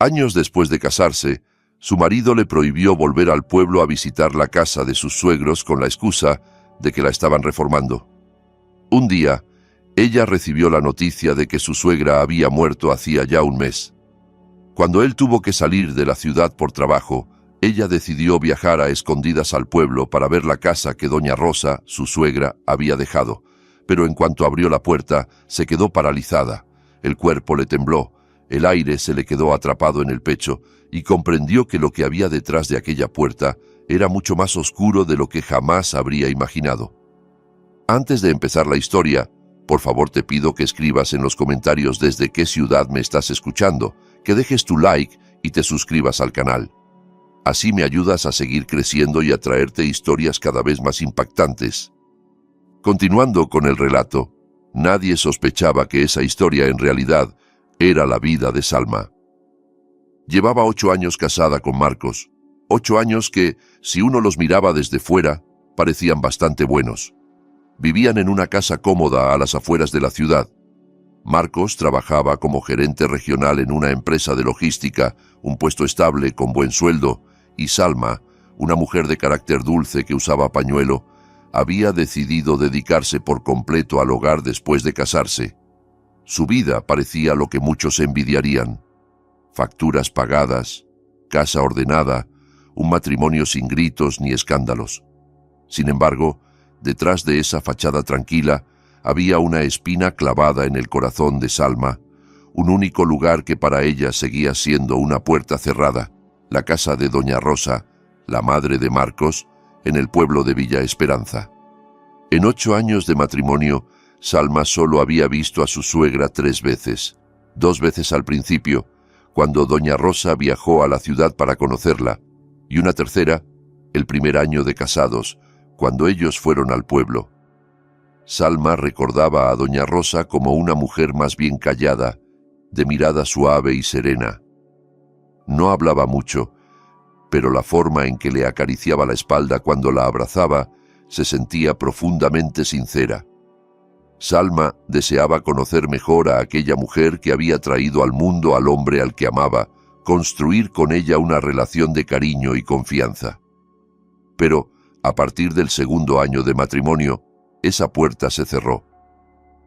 Años después de casarse, su marido le prohibió volver al pueblo a visitar la casa de sus suegros con la excusa de que la estaban reformando. Un día, ella recibió la noticia de que su suegra había muerto hacía ya un mes. Cuando él tuvo que salir de la ciudad por trabajo, ella decidió viajar a escondidas al pueblo para ver la casa que doña Rosa, su suegra, había dejado. Pero en cuanto abrió la puerta, se quedó paralizada. El cuerpo le tembló, el aire se le quedó atrapado en el pecho y comprendió que lo que había detrás de aquella puerta era mucho más oscuro de lo que jamás habría imaginado. Antes de empezar la historia, por favor te pido que escribas en los comentarios desde qué ciudad me estás escuchando, que dejes tu like y te suscribas al canal. Así me ayudas a seguir creciendo y a traerte historias cada vez más impactantes. Continuando con el relato, nadie sospechaba que esa historia en realidad era la vida de Salma. Llevaba 8 años casada con Marcos, 8 años que, si uno los miraba desde fuera, parecían bastante buenos. Vivían en una casa cómoda a las afueras de la ciudad. Marcos trabajaba como gerente regional en una empresa de logística, un puesto estable con buen sueldo, y Salma, una mujer de carácter dulce que usaba pañuelo, había decidido dedicarse por completo al hogar después de casarse. Su vida parecía lo que muchos envidiarían. Facturas pagadas, casa ordenada, un matrimonio sin gritos ni escándalos. Sin embargo, detrás de esa fachada tranquila, había una espina clavada en el corazón de Salma, un único lugar que para ella seguía siendo una puerta cerrada, la casa de doña Rosa, la madre de Marcos, en el pueblo de Villa Esperanza. En 8 años de matrimonio, Salma solo había visto a su suegra 3 veces, 2 veces al principio, cuando doña Rosa viajó a la ciudad para conocerla, y una tercera, el primer año de casados, cuando ellos fueron al pueblo. Salma recordaba a doña Rosa como una mujer más bien callada, de mirada suave y serena. No hablaba mucho, pero la forma en que le acariciaba la espalda cuando la abrazaba se sentía profundamente sincera. Salma deseaba conocer mejor a aquella mujer que había traído al mundo al hombre al que amaba, construir con ella una relación de cariño y confianza. Pero, a partir del 2.º año de matrimonio, esa puerta se cerró.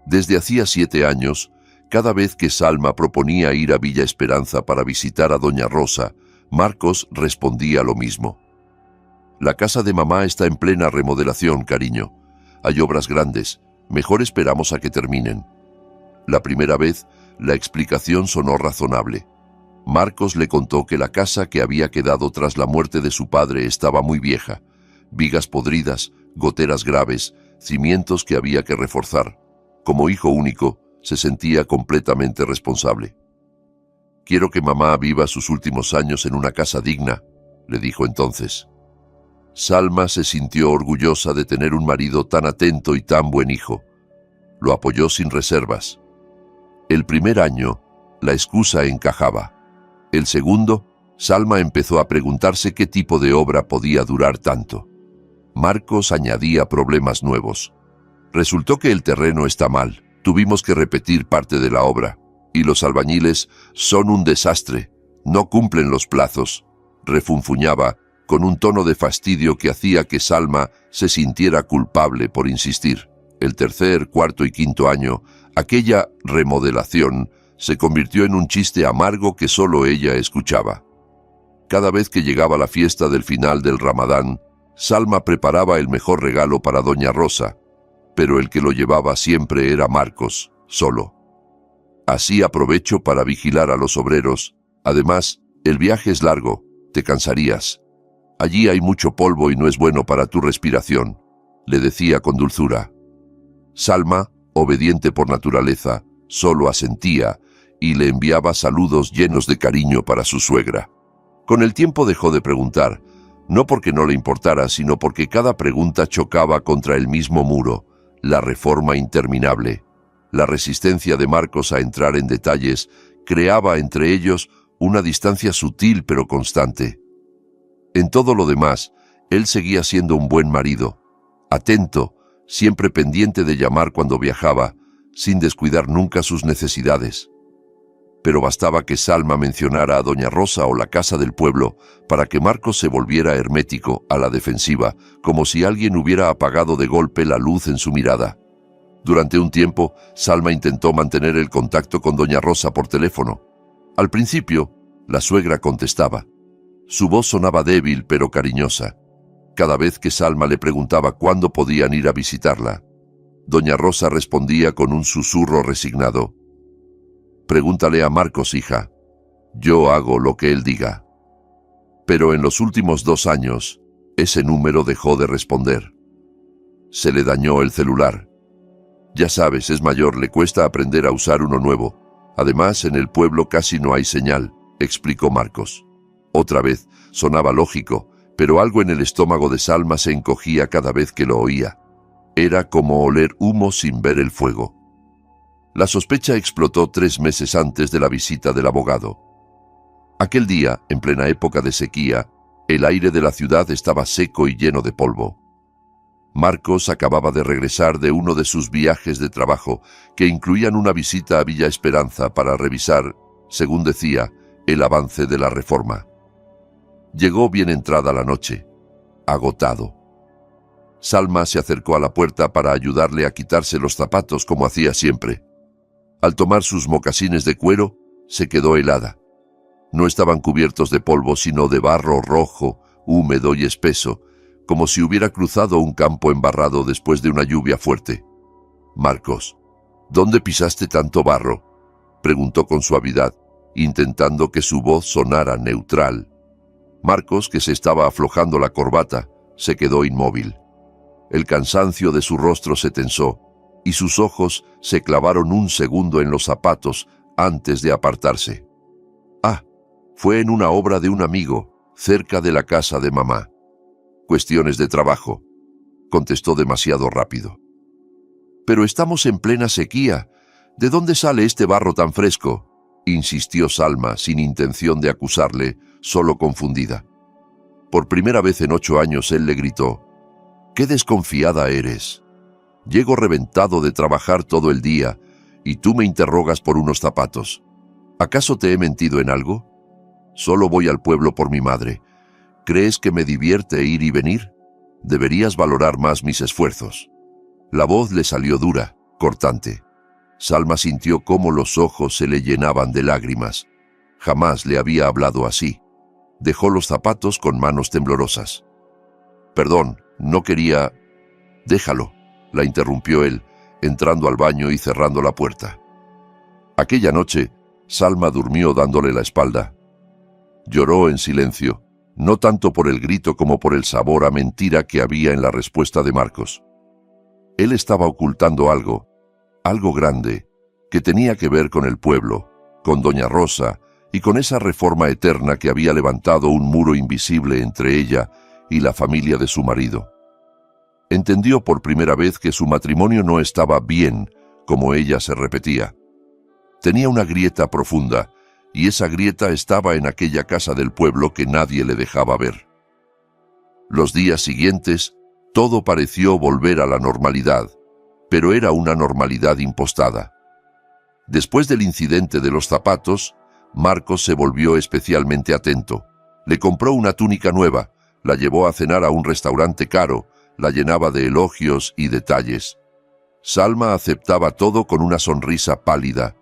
Desde hacía 7 años, cada vez que Salma proponía ir a Villa Esperanza para visitar a doña Rosa, Marcos respondía lo mismo. La casa de mamá está en plena remodelación, cariño. Hay obras grandes, mejor esperamos a que terminen. La primera vez, la explicación sonó razonable. Marcos le contó que la casa que había quedado tras la muerte de su padre estaba muy vieja, vigas podridas, goteras graves, cimientos que había que reforzar. Como hijo único, se sentía completamente responsable. «Quiero que mamá viva sus últimos años en una casa digna», le dijo entonces. Salma se sintió orgullosa de tener un marido tan atento y tan buen hijo. Lo apoyó sin reservas. El primer año, la excusa encajaba. El segundo, Salma empezó a preguntarse qué tipo de obra podía durar tanto. Marcos añadía problemas nuevos. Resultó que el terreno está mal. Tuvimos que repetir parte de la obra. Y los albañiles son un desastre. No cumplen los plazos. Refunfuñaba con un tono de fastidio que hacía que Salma se sintiera culpable por insistir. El 3., 4. y 5. año, aquella remodelación se convirtió en un chiste amargo que solo ella escuchaba. Cada vez que llegaba la fiesta del final del Ramadán, Salma preparaba el mejor regalo para doña Rosa, pero el que lo llevaba siempre era Marcos, solo. Así aprovecho para vigilar a los obreros. Además, el viaje es largo, te cansarías. Allí hay mucho polvo y no es bueno para tu respiración, le decía con dulzura. Salma, obediente por naturaleza, solo asentía y le enviaba saludos llenos de cariño para su suegra. Con el tiempo dejó de preguntar, no porque no le importara, sino porque cada pregunta chocaba contra el mismo muro, la reforma interminable. La resistencia de Marcos a entrar en detalles creaba entre ellos una distancia sutil pero constante. En todo lo demás, él seguía siendo un buen marido, atento, siempre pendiente de llamar cuando viajaba, sin descuidar nunca sus necesidades. pero bastaba que Salma mencionara a Doña Rosa o la casa del pueblo para que Marcos se volviera hermético, a la defensiva, como si alguien hubiera apagado de golpe la luz en su mirada. Durante un tiempo, Salma intentó mantener el contacto con Doña Rosa por teléfono. Al principio, la suegra contestaba. Su voz sonaba débil pero cariñosa. Cada vez que Salma le preguntaba cuándo podían ir a visitarla, Doña Rosa respondía con un susurro resignado. «Pregúntale a Marcos, hija. Yo hago lo que él diga». Pero en los últimos 2 años, ese número dejó de responder. Se le dañó el celular. Ya sabes, es mayor, le cuesta aprender a usar uno nuevo. Además, en el pueblo casi no hay señal, explicó Marcos. Otra vez, sonaba lógico, pero algo en el estómago de Salma se encogía cada vez que lo oía. Era como oler humo sin ver el fuego. La sospecha explotó 3 meses antes de la visita del abogado. Aquel día, en plena época de sequía, el aire de la ciudad estaba seco y lleno de polvo. Marcos acababa de regresar de uno de sus viajes de trabajo, que incluían una visita a Villa Esperanza para revisar, según decía, el avance de la reforma. Llegó bien entrada la noche, agotado. Salma se acercó a la puerta para ayudarle a quitarse los zapatos como hacía siempre. Al tomar sus mocasines de cuero, se quedó helada. No estaban cubiertos de polvo, sino de barro rojo, húmedo y espeso, como si hubiera cruzado un campo embarrado después de una lluvia fuerte. «Marcos, ¿dónde pisaste tanto barro?», preguntó con suavidad, intentando que su voz sonara neutral. Marcos, que se estaba aflojando la corbata, se quedó inmóvil. El cansancio de su rostro se tensó, y sus ojos se clavaron un segundo en los zapatos antes de apartarse. «Ah, fue en una obra de un amigo, cerca de la casa de mamá». «Cuestiones de trabajo», contestó demasiado rápido. «Pero estamos en plena sequía. ¿De dónde sale este barro tan fresco?», insistió Salma, sin intención de acusarle, solo confundida. Por primera vez en 8 años él le gritó: «¡Qué desconfiada eres! Llego reventado de trabajar todo el día y tú me interrogas por unos zapatos. ¿Acaso te he mentido en algo? Solo voy al pueblo por mi madre. ¿Crees que me divierte ir y venir? Deberías valorar más mis esfuerzos». La voz le salió dura, cortante. Salma sintió cómo los ojos se le llenaban de lágrimas. Jamás le había hablado así. Dejó los zapatos con manos temblorosas. «Perdón, no quería...». «Déjalo», la interrumpió él, entrando al baño y cerrando la puerta. Aquella noche, Salma durmió dándole la espalda. Lloró en silencio, no tanto por el grito como por el sabor a mentira que había en la respuesta de Marcos. Él estaba ocultando algo grande, que tenía que ver con el pueblo, con Doña Rosa y con esa reforma eterna que había levantado un muro invisible entre ella y la familia de su marido. Entendió por primera vez que su matrimonio no estaba bien, como ella se repetía. Tenía una grieta profunda, y esa grieta estaba en aquella casa del pueblo que nadie le dejaba ver. Los días siguientes, todo pareció volver a la normalidad, pero era una normalidad impostada. Después del incidente de los zapatos, Marcos se volvió especialmente atento. Le compró una túnica nueva, la llevó a cenar a un restaurante caro, la llenaba de elogios y detalles. Salma aceptaba todo con una sonrisa pálida.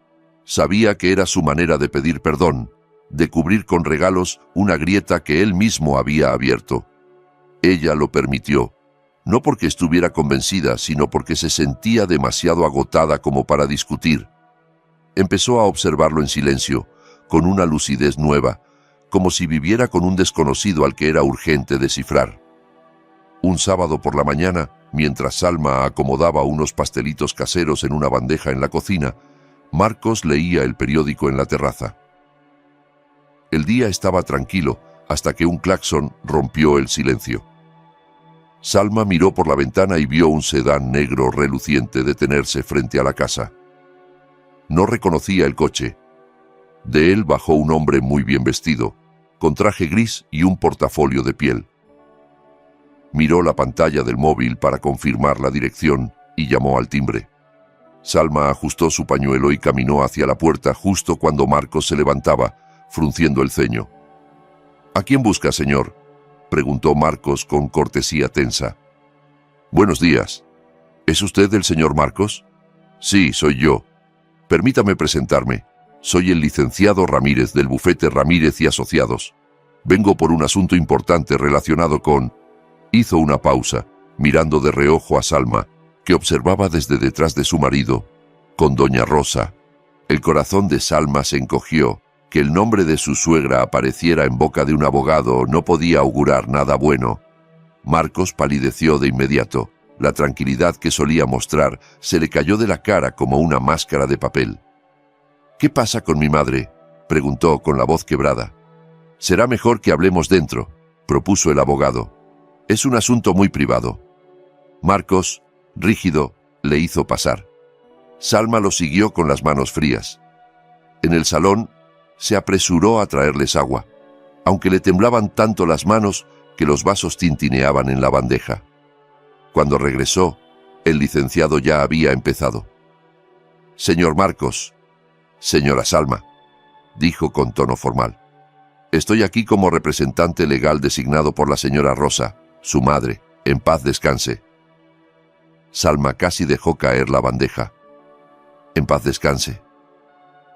Sabía que era su manera de pedir perdón, de cubrir con regalos una grieta que él mismo había abierto. Ella lo permitió, no porque estuviera convencida, sino porque se sentía demasiado agotada como para discutir. Empezó a observarlo en silencio, con una lucidez nueva, como si viviera con un desconocido al que era urgente descifrar. Un sábado por la mañana, mientras Salma acomodaba unos pastelitos caseros en una bandeja en la cocina, Marcos leía el periódico en la terraza. El día estaba tranquilo hasta que un claxon rompió el silencio. Salma miró por la ventana y vio un sedán negro reluciente detenerse frente a la casa. No reconocía el coche. De él bajó un hombre muy bien vestido, con traje gris y un portafolio de piel. Miró la pantalla del móvil para confirmar la dirección y llamó al timbre. Salma ajustó su pañuelo y caminó hacia la puerta justo cuando Marcos se levantaba, frunciendo el ceño. —¿A quién busca, señor? —preguntó Marcos con cortesía tensa. —Buenos días. ¿Es usted el señor Marcos? —Sí, soy yo. Permítame presentarme. Soy el licenciado Ramírez del bufete Ramírez y Asociados. Vengo por un asunto importante relacionado con... Hizo una pausa, mirando de reojo a Salma, que observaba desde detrás de su marido, con doña Rosa. El corazón de Salma se encogió. Que el nombre de su suegra apareciera en boca de un abogado no podía augurar nada bueno. Marcos palideció de inmediato. La tranquilidad que solía mostrar se le cayó de la cara como una máscara de papel. —¿Qué pasa con mi madre? —preguntó con la voz quebrada. —Será mejor que hablemos dentro —propuso el abogado—. Es un asunto muy privado. Marcos, rígido, le hizo pasar. Salma lo siguió con las manos frías. En el salón, se apresuró a traerles agua, aunque le temblaban tanto las manos que los vasos tintineaban en la bandeja. Cuando regresó, el licenciado ya había empezado. —Señor Marcos, señora Salma —dijo con tono formal—, estoy aquí como representante legal designado por la señora Rosa, su madre. En paz descanse. Salma casi dejó caer la bandeja. —En paz descanse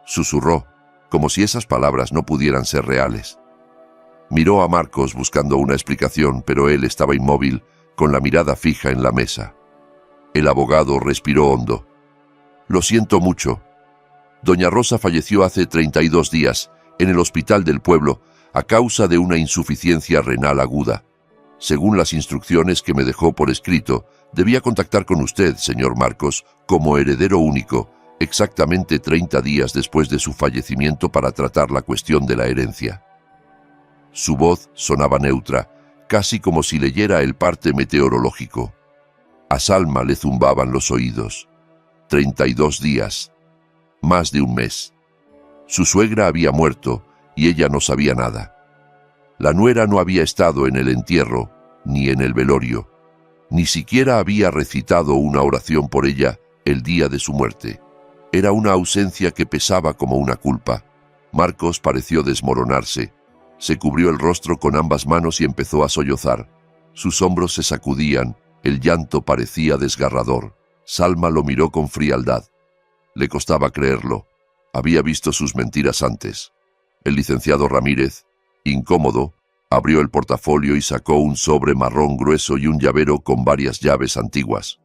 —susurró, como si esas palabras no pudieran ser reales. Miró a Marcos buscando una explicación, pero él estaba inmóvil, con la mirada fija en la mesa. El abogado respiró hondo. —Lo siento mucho. Doña Rosa falleció hace 32 días, en el hospital del pueblo, a causa de una insuficiencia renal aguda. Según las instrucciones que me dejó por escrito, debía contactar con usted, señor Marcos, como heredero único, exactamente 30 días después de su fallecimiento para tratar la cuestión de la herencia. Su voz sonaba neutra, casi como si leyera el parte meteorológico. A Salma le zumbaban los oídos. 32 días. Más de un mes. Su suegra había muerto y ella no sabía nada. La nuera no había estado en el entierro ni en el velorio. Ni siquiera había recitado una oración por ella el día de su muerte. Era una ausencia que pesaba como una culpa. Marcos pareció desmoronarse. Se cubrió el rostro con ambas manos y empezó a sollozar. Sus hombros se sacudían, el llanto parecía desgarrador. Salma lo miró con frialdad. Le costaba creerlo. Había visto sus mentiras antes. El licenciado Ramírez, incómodo, abrió el portafolio y sacó un sobre marrón grueso y un llavero con varias llaves antiguas.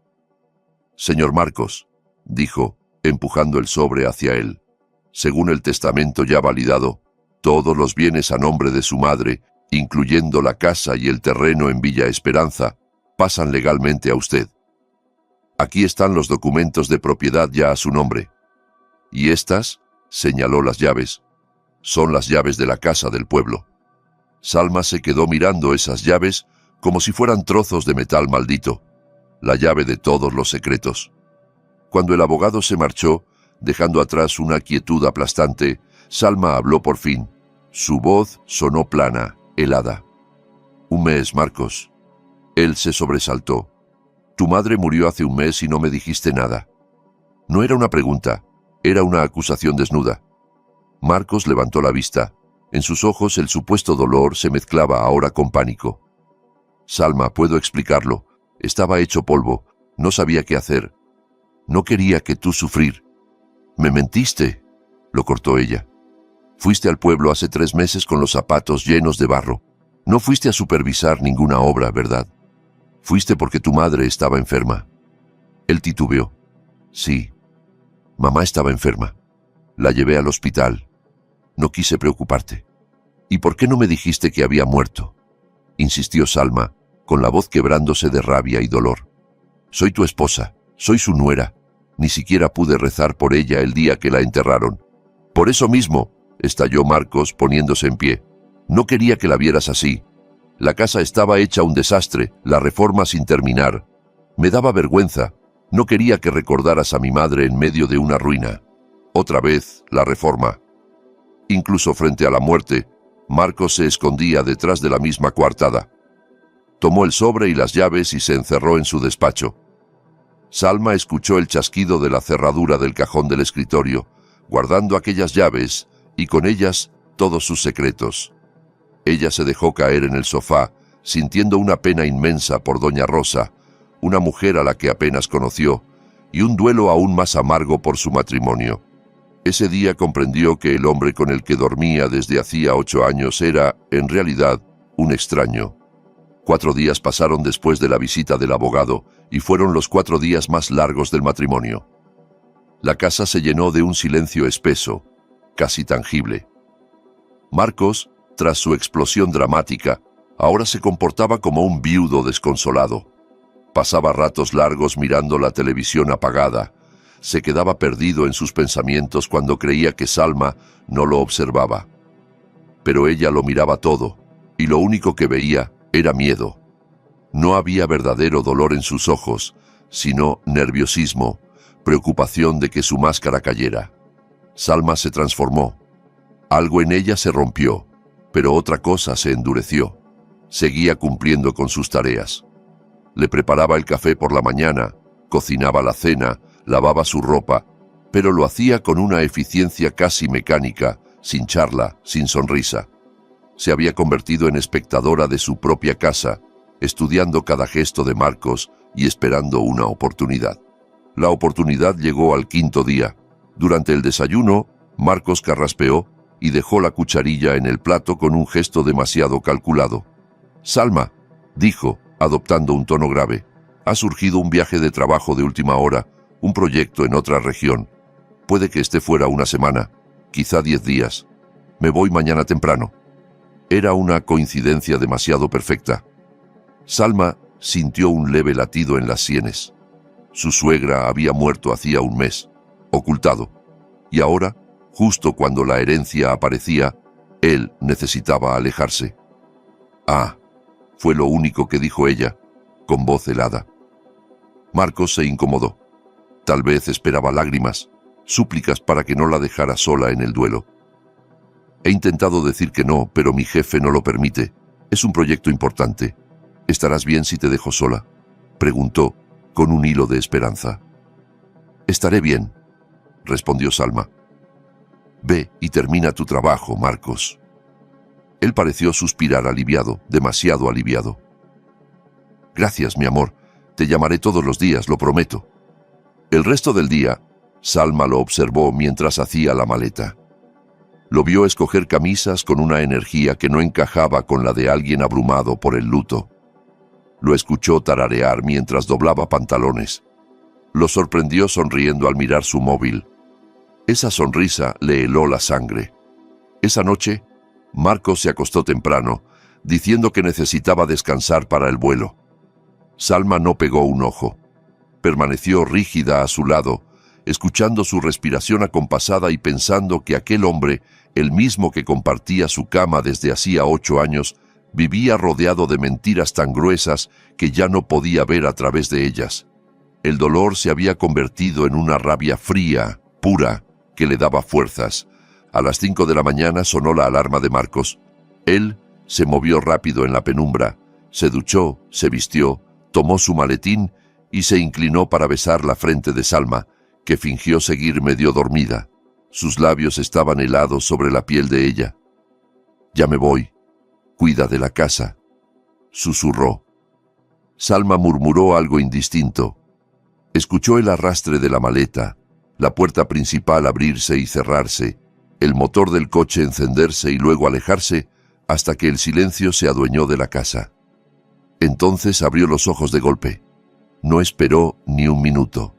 —Señor Marcos —dijo, empujando el sobre hacia él—, según el testamento ya validado, todos los bienes a nombre de su madre, incluyendo la casa y el terreno en Villa Esperanza, pasan legalmente a usted. Aquí están los documentos de propiedad ya a su nombre. Y estas, señaló las llaves, son las llaves de la casa del pueblo. Salma se quedó mirando esas llaves como si fueran trozos de metal maldito, la llave de todos los secretos. Cuando el abogado se marchó, dejando atrás una quietud aplastante, Salma habló por fin. Su voz sonó plana, helada. —Un mes, Marcos. Él se sobresaltó. —Tu madre murió hace un mes y no me dijiste nada. No era una pregunta, era una acusación desnuda. Marcos levantó la vista. En sus ojos el supuesto dolor se mezclaba ahora con pánico. —Salma, puedo explicarlo. Estaba hecho polvo. No sabía qué hacer. No quería que tú sufrir. —Me mentiste —lo cortó ella. Fuiste al pueblo hace 3 meses con los zapatos llenos de barro. No fuiste a supervisar ninguna obra, ¿verdad? Fuiste porque tu madre estaba enferma. Él titubeó. Sí. Mamá estaba enferma. La llevé al hospital. No quise preocuparte. ¿Y por qué no me dijiste que había muerto? Insistió Salma, con la voz quebrándose de rabia y dolor. Soy tu esposa, soy su nuera. Ni siquiera pude rezar por ella el día que la enterraron. Por eso mismo, estalló Marcos poniéndose en pie. No quería que la vieras así. La casa estaba hecha un desastre, la reforma sin terminar. Me daba vergüenza. No quería que recordaras a mi madre en medio de una ruina. Otra vez, la reforma. Incluso frente a la muerte, Marcos se escondía detrás de la misma coartada. Tomó el sobre y las llaves y se encerró en su despacho. Salma escuchó el chasquido de la cerradura del cajón del escritorio, guardando aquellas llaves y con ellas todos sus secretos. Ella se dejó caer en el sofá, sintiendo una pena inmensa por doña Rosa, una mujer a la que apenas conoció, y un duelo aún más amargo por su matrimonio. Ese día comprendió que el hombre con el que dormía desde hacía 8 años era, en realidad, un extraño. 4 días pasaron después de la visita del abogado, y fueron los 4 días más largos del matrimonio. La casa se llenó de un silencio espeso, casi tangible. Marcos, tras su explosión dramática, ahora se comportaba como un viudo desconsolado. Pasaba ratos largos mirando la televisión apagada. Se quedaba perdido en sus pensamientos cuando creía que Salma no lo observaba. Pero ella lo miraba todo, y lo único que veía era miedo. No había verdadero dolor en sus ojos, sino nerviosismo, preocupación de que su máscara cayera. Salma se transformó. Algo en ella se rompió, pero otra cosa se endureció. Seguía cumpliendo con sus tareas. Le preparaba el café por la mañana, cocinaba la cena, lavaba su ropa, pero lo hacía con una eficiencia casi mecánica, sin charla, sin sonrisa. Se había convertido en espectadora de su propia casa, estudiando cada gesto de Marcos y esperando una oportunidad. La oportunidad llegó al 5.º día. Durante el desayuno, Marcos carraspeó y dejó la cucharilla en el plato con un gesto demasiado calculado. «Salma», dijo, adoptando un tono grave, «ha surgido un viaje de trabajo de última hora, un proyecto en otra región. Puede que esté fuera una semana, quizá 10 días. Me voy mañana temprano». Era una coincidencia demasiado perfecta. Salma sintió un leve latido en las sienes. Su suegra había muerto hacía un mes, ocultado, y ahora, justo cuando la herencia aparecía, él necesitaba alejarse. «Ah», fue lo único que dijo ella, con voz helada. Marcos se incomodó. Tal vez esperaba lágrimas, súplicas para que no la dejara sola en el duelo. «He intentado decir que no, pero mi jefe no lo permite. Es un proyecto importante. ¿Estarás bien si te dejo sola?», preguntó, con un hilo de esperanza. «Estaré bien», respondió Salma. «Ve y termina tu trabajo, Marcos». Él pareció suspirar aliviado, demasiado aliviado. «Gracias, mi amor. Te llamaré todos los días, lo prometo». El resto del día, Salma lo observó mientras hacía la maleta. Lo vio escoger camisas con una energía que no encajaba con la de alguien abrumado por el luto. Lo escuchó tararear mientras doblaba pantalones. Lo sorprendió sonriendo al mirar su móvil. Esa sonrisa le heló la sangre. Esa noche, Marcos se acostó temprano, diciendo que necesitaba descansar para el vuelo. Salma no pegó un ojo. Permaneció rígida a su lado, escuchando su respiración acompasada y pensando que aquel hombre, el mismo que compartía su cama desde hacía 8 años, vivía rodeado de mentiras tan gruesas que ya no podía ver a través de ellas. El dolor se había convertido en una rabia fría, pura, que le daba fuerzas. A las 5 de la mañana sonó la alarma de Marcos. Él se movió rápido en la penumbra, se duchó, se vistió, tomó su maletín y se inclinó para besar la frente de Salma, que fingió seguir medio dormida. Sus labios estaban helados sobre la piel de ella. «Ya me voy. Cuida de la casa», susurró. Salma murmuró algo indistinto. Escuchó el arrastre de la maleta, la puerta principal abrirse y cerrarse, el motor del coche encenderse y luego alejarse, hasta que el silencio se adueñó de la casa. Entonces abrió los ojos de golpe. No esperó ni un minuto.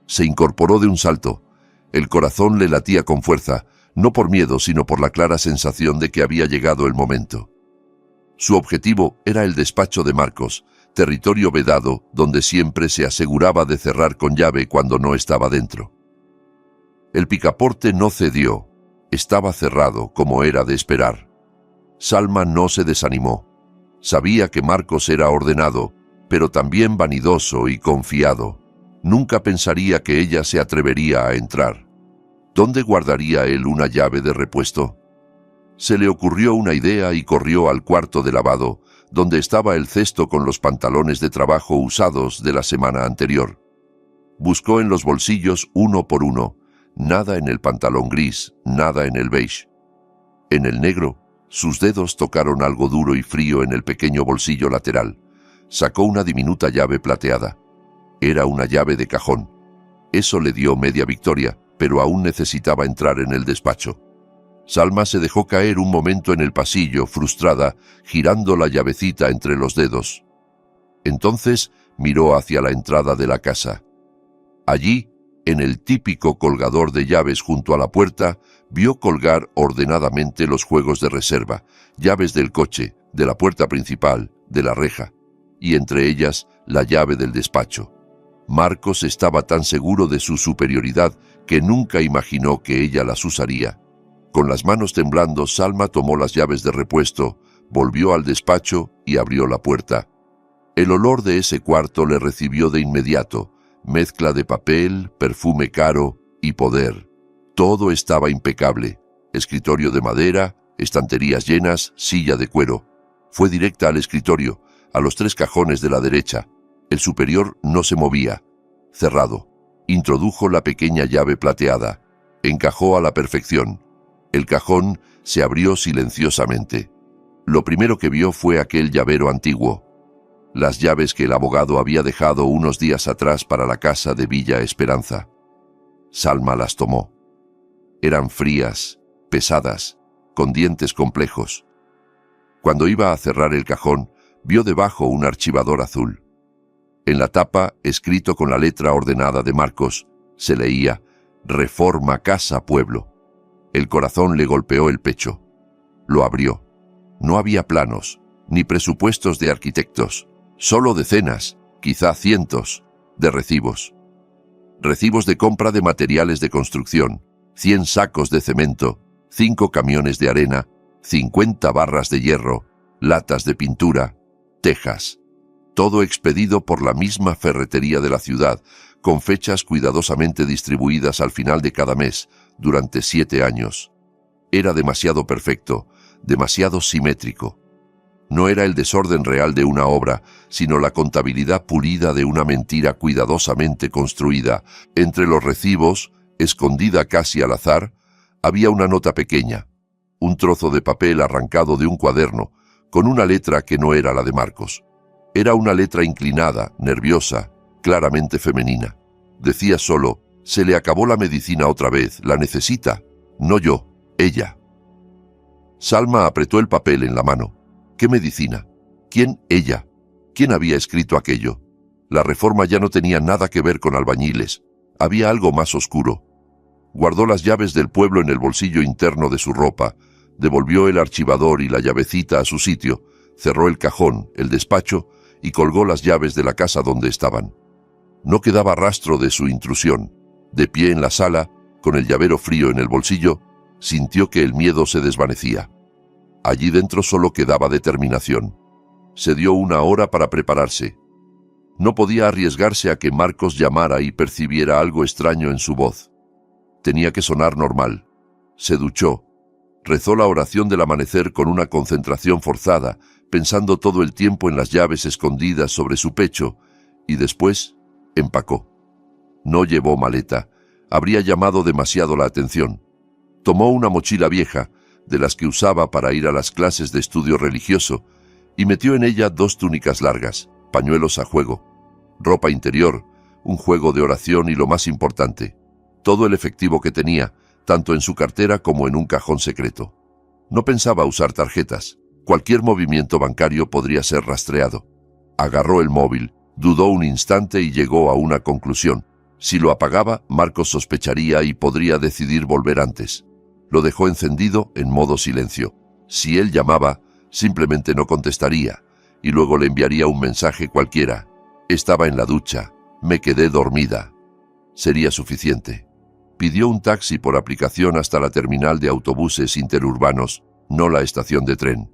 Se incorporó de un salto. El corazón le latía con fuerza, no por miedo, sino por la clara sensación de que había llegado el momento. Su objetivo era el despacho de Marcos, territorio vedado donde siempre se aseguraba de cerrar con llave cuando no estaba dentro. El picaporte no cedió. Estaba cerrado, como era de esperar. Salma no se desanimó. Sabía que Marcos era ordenado, pero también vanidoso y confiado. Nunca pensaría que ella se atrevería a entrar. ¿Dónde guardaría él una llave de repuesto? Se le ocurrió una idea y corrió al cuarto de lavado, donde estaba el cesto con los pantalones de trabajo usados de la semana anterior. Buscó en los bolsillos uno por uno. Nada en el pantalón gris, nada en el beige. En el negro, sus dedos tocaron algo duro y frío en el pequeño bolsillo lateral. Sacó una diminuta llave plateada. Era una llave de cajón. Eso le dio media victoria, pero aún necesitaba entrar en el despacho. Salma se dejó caer un momento en el pasillo, frustrada, girando la llavecita entre los dedos. Entonces miró hacia la entrada de la casa. Allí, en el típico colgador de llaves junto a la puerta, vio colgar ordenadamente los juegos de reserva, llaves del coche, de la puerta principal, de la reja, y entre ellas la llave del despacho. Marcos estaba tan seguro de su superioridad que nunca imaginó que ella las usaría. Con las manos temblando, Salma tomó las llaves de repuesto, volvió al despacho y abrió la puerta. El olor de ese cuarto le recibió de inmediato, mezcla de papel, perfume caro y poder. Todo estaba impecable. Escritorio de madera, estanterías llenas, silla de cuero. Fue directa al escritorio, a los 3 cajones de la derecha. El superior no se movía. Cerrado. Introdujo la pequeña llave plateada. Encajó a la perfección. El cajón se abrió silenciosamente. Lo primero que vio fue aquel llavero antiguo. Las llaves que el abogado había dejado unos días atrás para la casa de Villa Esperanza. Salma las tomó. Eran frías, pesadas, con dientes complejos. Cuando iba a cerrar el cajón, vio debajo un archivador azul. En la tapa, escrito con la letra ordenada de Marcos, se leía «Reforma Casa Pueblo». El corazón le golpeó el pecho. Lo abrió. No había planos, ni presupuestos de arquitectos, solo decenas, quizá cientos, de recibos. Recibos de compra de materiales de construcción, 100 sacos de cemento, 5 camiones de arena, 50 barras de hierro, latas de pintura, tejas. Todo expedido por la misma ferretería de la ciudad, con fechas cuidadosamente distribuidas al final de cada mes, durante 7 años. Era demasiado perfecto, demasiado simétrico. No era el desorden real de una obra, sino la contabilidad pulida de una mentira cuidadosamente construida. Entre los recibos, escondida casi al azar, había una nota pequeña, un trozo de papel arrancado de un cuaderno, con una letra que no era la de Marcos. Era una letra inclinada, nerviosa, claramente femenina. Decía solo, «Se le acabó la medicina otra vez, la necesita. No yo, ella». Salma apretó el papel en la mano. ¿Qué medicina? ¿Quién ella? ¿Quién había escrito aquello? La reforma ya no tenía nada que ver con albañiles. Había algo más oscuro. Guardó las llaves del pueblo en el bolsillo interno de su ropa, devolvió el archivador y la llavecita a su sitio, cerró el cajón, el despacho, y colgó las llaves de la casa donde estaban. No quedaba rastro de su intrusión. De pie en la sala, con el llavero frío en el bolsillo, sintió que el miedo se desvanecía. Allí dentro solo quedaba determinación. Se dio 1 hora para prepararse. No podía arriesgarse a que Marcos llamara y percibiera algo extraño en su voz. Tenía que sonar normal. Se duchó. Rezó la oración del amanecer con una concentración forzada, pensando todo el tiempo en las llaves escondidas sobre su pecho, y después empacó. No llevó maleta. Habría llamado demasiado la atención. Tomó una mochila vieja, de las que usaba para ir a las clases de estudio religioso, y metió en ella 2 túnicas largas, pañuelos a juego, ropa interior, un juego de oración y lo más importante, todo el efectivo que tenía, tanto en su cartera como en un cajón secreto. No pensaba usar tarjetas. Cualquier movimiento bancario podría ser rastreado. Agarró el móvil, dudó un instante y llegó a una conclusión. Si lo apagaba, Marcos sospecharía y podría decidir volver antes. Lo dejó encendido en modo silencio. Si él llamaba, simplemente no contestaría, y luego le enviaría un mensaje cualquiera. Estaba en la ducha. Me quedé dormida. Sería suficiente. Pidió un taxi por aplicación hasta la terminal de autobuses interurbanos, no la estación de tren.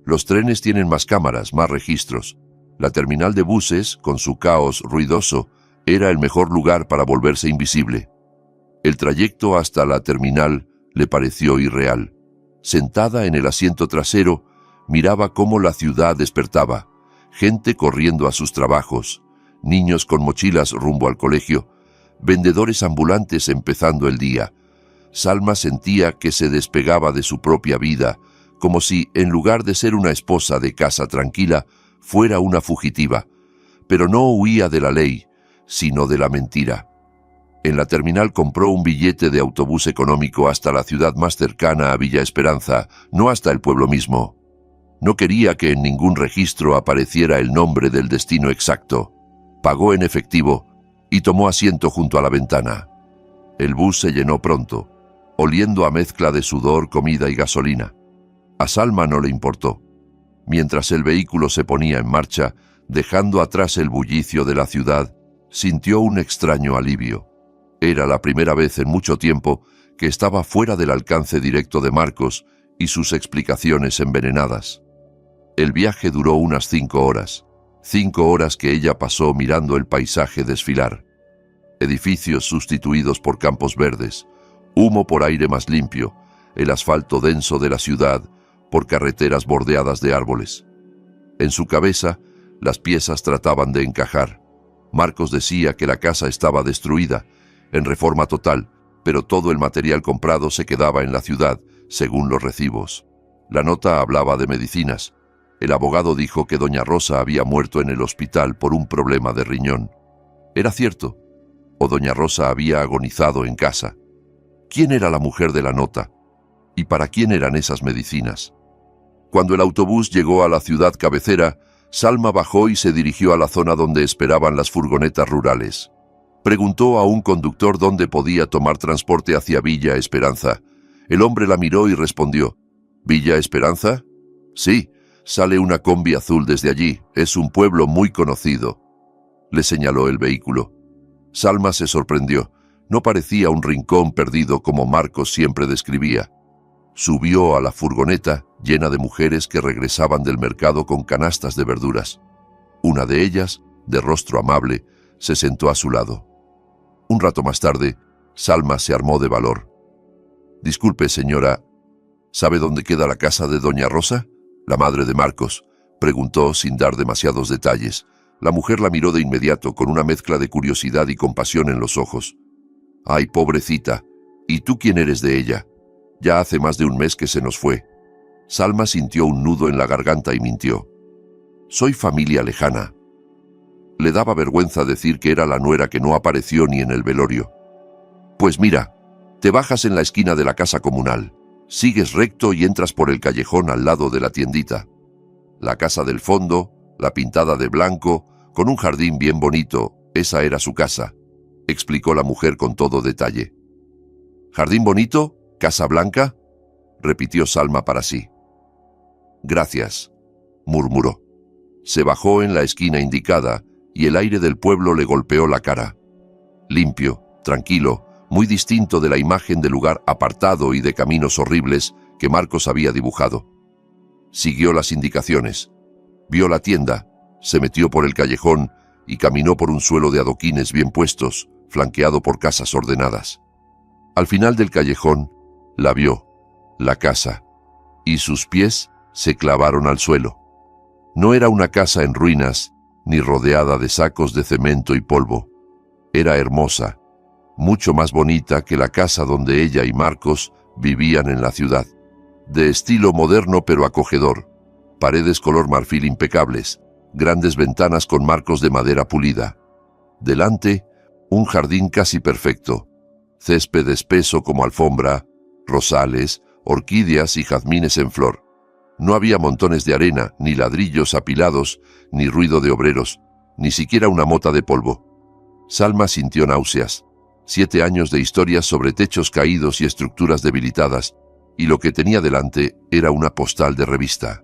Los trenes tienen más cámaras, más registros. La terminal de buses, con su caos ruidoso, era el mejor lugar para volverse invisible. El trayecto hasta la terminal le pareció irreal. Sentada en el asiento trasero, miraba cómo la ciudad despertaba, gente corriendo a sus trabajos, niños con mochilas rumbo al colegio, vendedores ambulantes empezando el día. Salma sentía que se despegaba de su propia vida, como si, en lugar de ser una esposa de casa tranquila, fuera una fugitiva. Pero no huía de la ley, sino de la mentira. En la terminal compró un billete de autobús económico hasta la ciudad más cercana a Villa Esperanza, no hasta el pueblo mismo. No quería que en ningún registro apareciera el nombre del destino exacto. Pagó en efectivo y tomó asiento junto a la ventana. El bus se llenó pronto, oliendo a mezcla de sudor, comida y gasolina. A Salma no le importó. Mientras el vehículo se ponía en marcha, dejando atrás el bullicio de la ciudad, sintió un extraño alivio. Era la primera vez en mucho tiempo que estaba fuera del alcance directo de Marcos y sus explicaciones envenenadas. El viaje duró unas 5 horas. 5 horas que ella pasó mirando el paisaje desfilar. Edificios sustituidos por campos verdes, humo por aire más limpio, el asfalto denso de la ciudad por carreteras bordeadas de árboles. En su cabeza, las piezas trataban de encajar. Marcos decía que la casa estaba destruida, en reforma total, pero todo el material comprado se quedaba en la ciudad, según los recibos. La nota hablaba de medicinas. El abogado dijo que doña Rosa había muerto en el hospital por un problema de riñón. ¿Era cierto? ¿O doña Rosa había agonizado en casa? ¿Quién era la mujer de la nota? ¿Y para quién eran esas medicinas? Cuando el autobús llegó a la ciudad cabecera, Salma bajó y se dirigió a la zona donde esperaban las furgonetas rurales. Preguntó a un conductor dónde podía tomar transporte hacia Villa Esperanza. El hombre la miró y respondió: ¿Villa Esperanza? Sí, sale una combi azul desde allí, es un pueblo muy conocido. Le señaló el vehículo. Salma se sorprendió. No parecía un rincón perdido como Marcos siempre describía. Subió a la furgoneta, llena de mujeres que regresaban del mercado con canastas de verduras. Una de ellas, de rostro amable, se sentó a su lado. Un rato más tarde, Salma se armó de valor. «Disculpe, señora, ¿sabe dónde queda la casa de doña Rosa, la madre de Marcos?», preguntó sin dar demasiados detalles. La mujer la miró de inmediato con una mezcla de curiosidad y compasión en los ojos. «Ay, pobrecita, ¿y tú quién eres de ella? Ya hace más de un mes que se nos fue». Salma sintió un nudo en la garganta y mintió. «Soy familia lejana». Le daba vergüenza decir que era la nuera que no apareció ni en el velorio. «Pues mira, te bajas en la esquina de la casa comunal, sigues recto y entras por el callejón al lado de la tiendita. La casa del fondo, la pintada de blanco, con un jardín bien bonito, esa era su casa», explicó la mujer con todo detalle. «¿Jardín bonito? ¿Casa blanca?», repitió Salma para sí. «Gracias», murmuró. Se bajó en la esquina indicada y el aire del pueblo le golpeó la cara. Limpio, tranquilo, muy distinto de la imagen de lugar apartado y de caminos horribles que Marcos había dibujado. Siguió las indicaciones. Vio la tienda, se metió por el callejón y caminó por un suelo de adoquines bien puestos, flanqueado por casas ordenadas. Al final del callejón, la vio, la casa, y sus pies se clavaron al suelo. No era una casa en ruinas, ni rodeada de sacos de cemento y polvo. Era hermosa, mucho más bonita que la casa donde ella y Marcos vivían en la ciudad. De estilo moderno pero acogedor, paredes color marfil impecables, grandes ventanas con marcos de madera pulida. Delante, un jardín casi perfecto, césped espeso como alfombra, rosales, orquídeas y jazmines en flor. No había montones de arena, ni ladrillos apilados, ni ruido de obreros, ni siquiera una mota de polvo. Salma sintió náuseas. 7 años de historias sobre techos caídos y estructuras debilitadas, y lo que tenía delante era una postal de revista.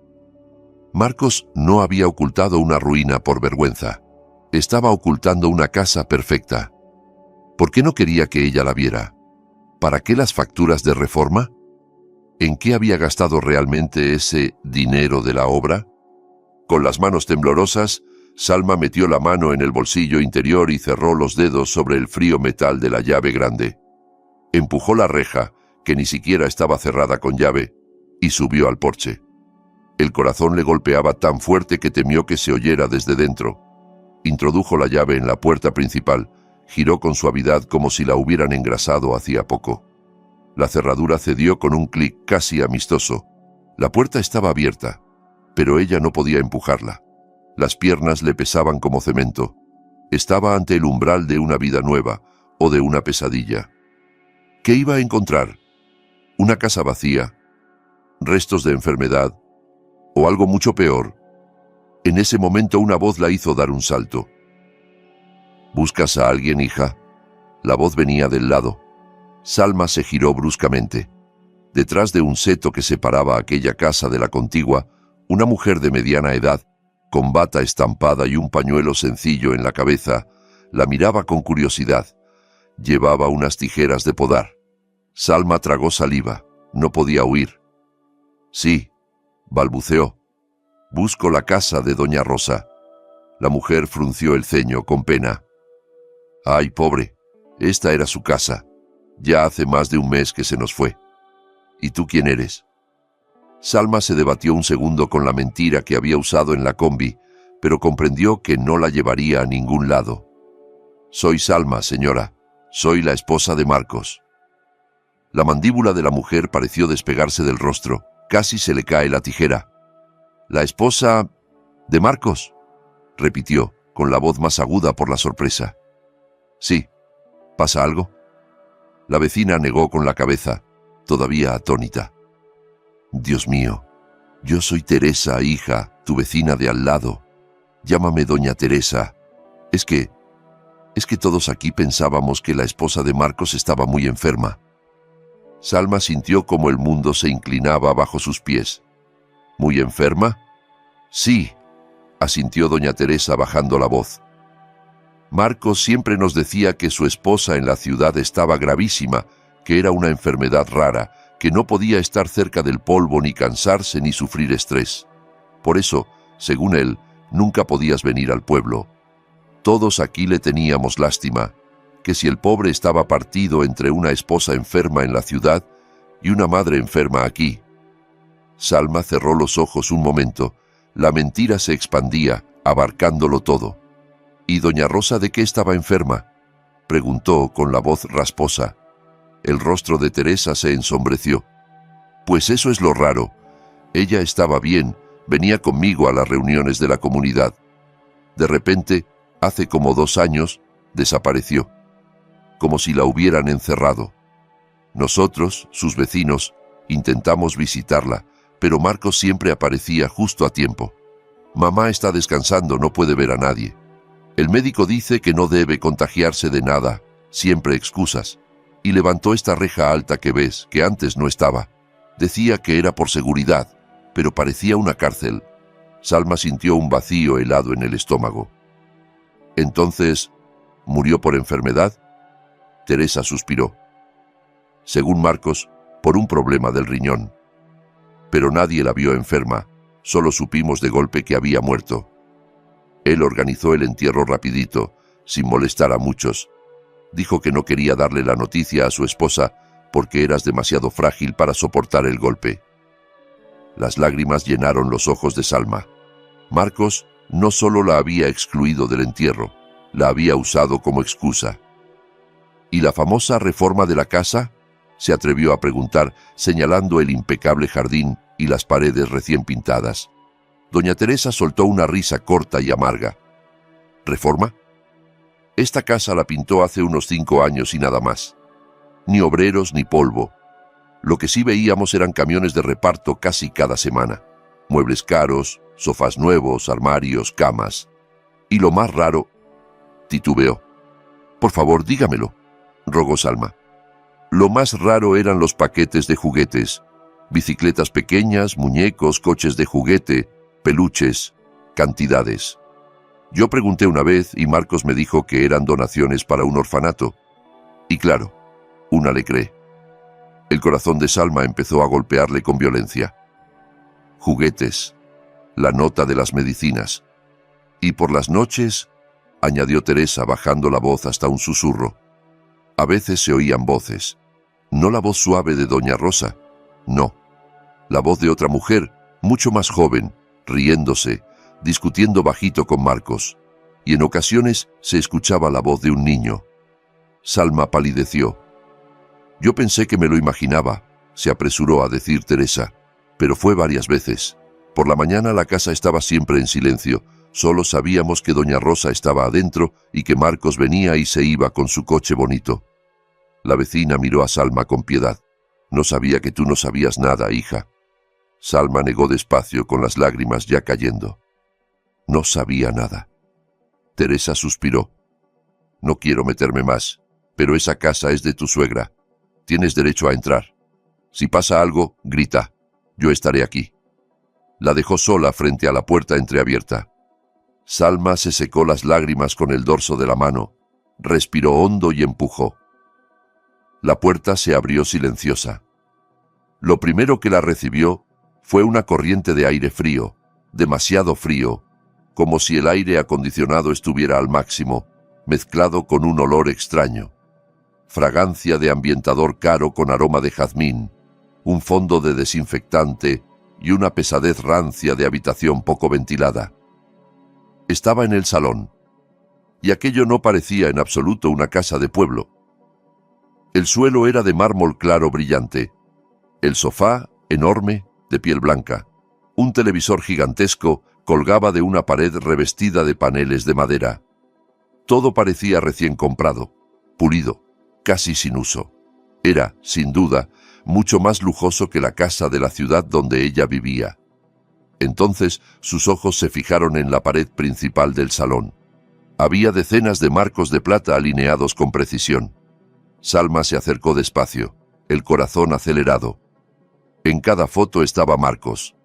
Marcos no había ocultado una ruina por vergüenza. Estaba ocultando una casa perfecta. ¿Por qué no quería que ella la viera? ¿Para qué las facturas de reforma? ¿En qué había gastado realmente ese dinero de la obra? Con las manos temblorosas, Salma metió la mano en el bolsillo interior y cerró los dedos sobre el frío metal de la llave grande. Empujó la reja, que ni siquiera estaba cerrada con llave, y subió al porche. El corazón le golpeaba tan fuerte que temió que se oyera desde dentro. Introdujo la llave en la puerta principal, giró con suavidad como si la hubieran engrasado hacía poco. La cerradura cedió con un clic casi amistoso. La puerta estaba abierta, pero ella no podía empujarla. Las piernas le pesaban como cemento. Estaba ante el umbral de una vida nueva o de una pesadilla. ¿Qué iba a encontrar? ¿Una casa vacía? ¿Restos de enfermedad? ¿O algo mucho peor? En ese momento una voz la hizo dar un salto. ¿Buscas a alguien, hija? La voz venía del lado. Salma se giró bruscamente. Detrás de un seto que separaba aquella casa de la contigua, una mujer de mediana edad, con bata estampada y un pañuelo sencillo en la cabeza, la miraba con curiosidad. Llevaba unas tijeras de podar. Salma tragó saliva. No podía huir. Sí, balbuceó. Busco la casa de doña Rosa. La mujer frunció el ceño con pena. Ay, pobre, esta era su casa. Ya hace más de un mes que se nos fue. ¿Y tú quién eres? Salma se debatió un segundo con la mentira que había usado en la combi, pero comprendió que no la llevaría a ningún lado. Soy Salma, señora. Soy la esposa de Marcos. La mandíbula de la mujer pareció despegarse del rostro. Casi se le cae la tijera. ¿La esposa de Marcos?, repitió, con la voz más aguda por la sorpresa. Sí. ¿Pasa algo? La vecina negó con la cabeza, todavía atónita. Dios mío, yo soy Teresa, hija, tu vecina de al lado. Llámame doña Teresa. Es que todos aquí pensábamos que la esposa de Marcos estaba muy enferma. Salma sintió como el mundo se inclinaba bajo sus pies. ¿Muy enferma? Sí, asintió doña Teresa bajando la voz. Marcos siempre nos decía que su esposa en la ciudad estaba gravísima, que era una enfermedad rara, que no podía estar cerca del polvo ni cansarse ni sufrir estrés. Por eso, según él, nunca podías venir al pueblo. Todos aquí le teníamos lástima, que si el pobre estaba partido entre una esposa enferma en la ciudad y una madre enferma aquí. Salma cerró los ojos un momento. La mentira se expandía, abarcándolo todo. ¿Y doña Rosa de qué estaba enferma?, preguntó con la voz rasposa. El rostro de Teresa se ensombreció. Pues eso es lo raro. Ella estaba bien, venía conmigo a las reuniones de la comunidad. De repente, hace como 2 años, desapareció, como si la hubieran encerrado. Nosotros, sus vecinos, intentamos visitarla, pero Marcos siempre aparecía justo a tiempo. Mamá está descansando, no puede ver a nadie. El médico dice que no debe contagiarse de nada, siempre excusas. Y levantó esta reja alta que ves, que antes no estaba. Decía que era por seguridad, pero parecía una cárcel. Salma sintió un vacío helado en el estómago. Entonces, ¿murió por enfermedad? Teresa suspiró. Según Marcos, por un problema del riñón. Pero nadie la vio enferma, solo supimos de golpe que había muerto. Él organizó el entierro rapidito, sin molestar a muchos. Dijo que no quería darle la noticia a su esposa porque eras demasiado frágil para soportar el golpe. Las lágrimas llenaron los ojos de Salma. Marcos no solo la había excluido del entierro, la había usado como excusa. ¿Y la famosa reforma de la casa?, se atrevió a preguntar, señalando el impecable jardín y las paredes recién pintadas. Doña Teresa soltó una risa corta y amarga. ¿Reforma? Esta casa la pintó hace unos 5 años y nada más. Ni obreros ni polvo. Lo que sí veíamos eran camiones de reparto casi cada semana. Muebles caros, sofás nuevos, armarios, camas. Y lo más raro, titubeó. Por favor, dígamelo, rogó Salma. Lo más raro eran los paquetes de juguetes. Bicicletas pequeñas, muñecos, coches de juguete, peluches, cantidades. Yo pregunté una vez y Marcos me dijo que eran donaciones para un orfanato. Y claro, una le cree. El corazón de Salma empezó a golpearle con violencia. Juguetes, la nota de las medicinas. Y por las noches, añadió Teresa bajando la voz hasta un susurro. A veces se oían voces. No la voz suave de doña Rosa, no. La voz de otra mujer, mucho más joven, riéndose, discutiendo bajito con Marcos. y en ocasiones se escuchaba la voz de un niño. Salma palideció. «Yo pensé que me lo imaginaba», se apresuró a decir Teresa, «pero fue varias veces. Por la mañana la casa estaba siempre en silencio. Solo sabíamos que doña Rosa estaba adentro y que Marcos venía y se iba con su coche bonito». La vecina miró a Salma con piedad. «No sabía que tú no sabías nada, hija». Salma negó despacio, con las lágrimas ya cayendo. «No sabía nada». Teresa suspiró. «No quiero meterme más, pero esa casa es de tu suegra. Tienes derecho a entrar. Si pasa algo, grita. Yo estaré aquí». La dejó sola frente a la puerta entreabierta. Salma se secó las lágrimas con el dorso de la mano, respiró hondo y empujó. La puerta se abrió silenciosa. Lo primero que la recibió fue una corriente de aire frío, demasiado frío, como si el aire acondicionado estuviera al máximo, mezclado con un olor extraño. Fragancia de ambientador caro con aroma de jazmín, un fondo de desinfectante y una pesadez rancia de habitación poco ventilada. Estaba en el salón, y aquello no parecía en absoluto una casa de pueblo. El suelo era de mármol claro brillante, el sofá, enorme, de piel blanca. Un televisor gigantesco colgaba de una pared revestida de paneles de madera. Todo parecía recién comprado, pulido, casi sin uso. Era, sin duda, mucho más lujoso que la casa de la ciudad donde ella vivía. Entonces sus ojos se fijaron en la pared principal del salón. Había decenas de marcos de plata alineados con precisión. Salma se acercó despacio, el corazón acelerado. En cada foto estaba Marcos.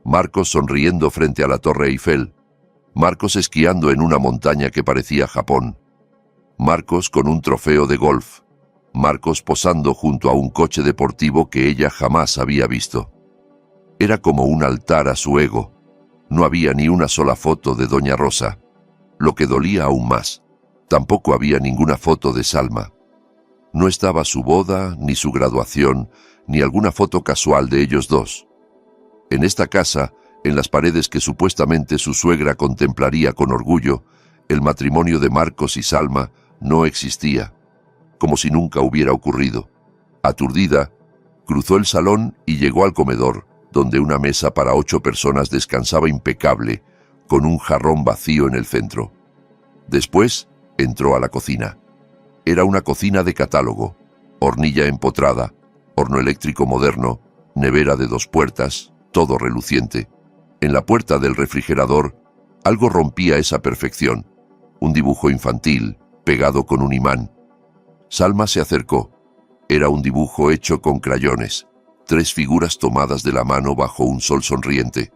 Marcos sonriendo frente a la Torre Eiffel. Marcos esquiando en una montaña que parecía Japón. Marcos con un trofeo de golf. Marcos posando junto a un coche deportivo que ella jamás había visto. Era como un altar a su ego. No había ni una sola foto de doña Rosa. Lo que dolía aún más, tampoco había ninguna foto de Salma. No estaba su boda, ni su graduación, ni alguna foto casual de ellos dos. En esta casa, en las paredes que supuestamente su suegra contemplaría con orgullo, el matrimonio de Marcos y Salma no existía, como si nunca hubiera ocurrido. Aturdida, cruzó el salón y llegó al comedor, donde una mesa para 8 personas descansaba impecable, con un jarrón vacío en el centro. Después, entró a la cocina. Era una cocina de catálogo, hornilla empotrada, horno eléctrico moderno, nevera de 2 puertas, todo reluciente. En la puerta del refrigerador, algo rompía esa perfección, un dibujo infantil, pegado con un imán. Salma se acercó. Era un dibujo hecho con crayones, 3 figuras tomadas de la mano bajo un sol sonriente.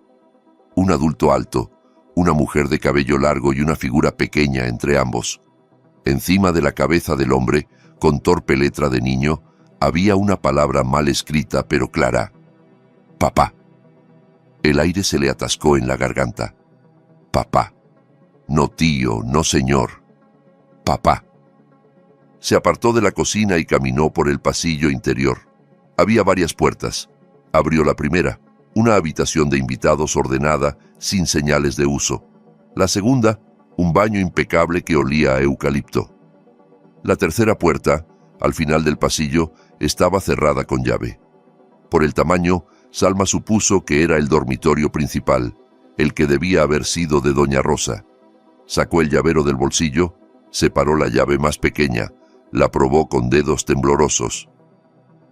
Un adulto alto, una mujer de cabello largo y una figura pequeña entre ambos. Encima de la cabeza del hombre, con torpe letra de niño, había una palabra mal escrita pero clara. Papá. El aire se le atascó en la garganta. Papá. No tío, no señor. Papá. Se apartó de la cocina y caminó por el pasillo interior. Había varias puertas. Abrió la primera, una habitación de invitados ordenada, sin señales de uso. La segunda, un baño impecable que olía a eucalipto. La tercera puerta, al final del pasillo, estaba cerrada con llave. Por el tamaño, Salma supuso que era el dormitorio principal, el que debía haber sido de doña Rosa. Sacó el llavero del bolsillo, separó la llave más pequeña, la probó con dedos temblorosos.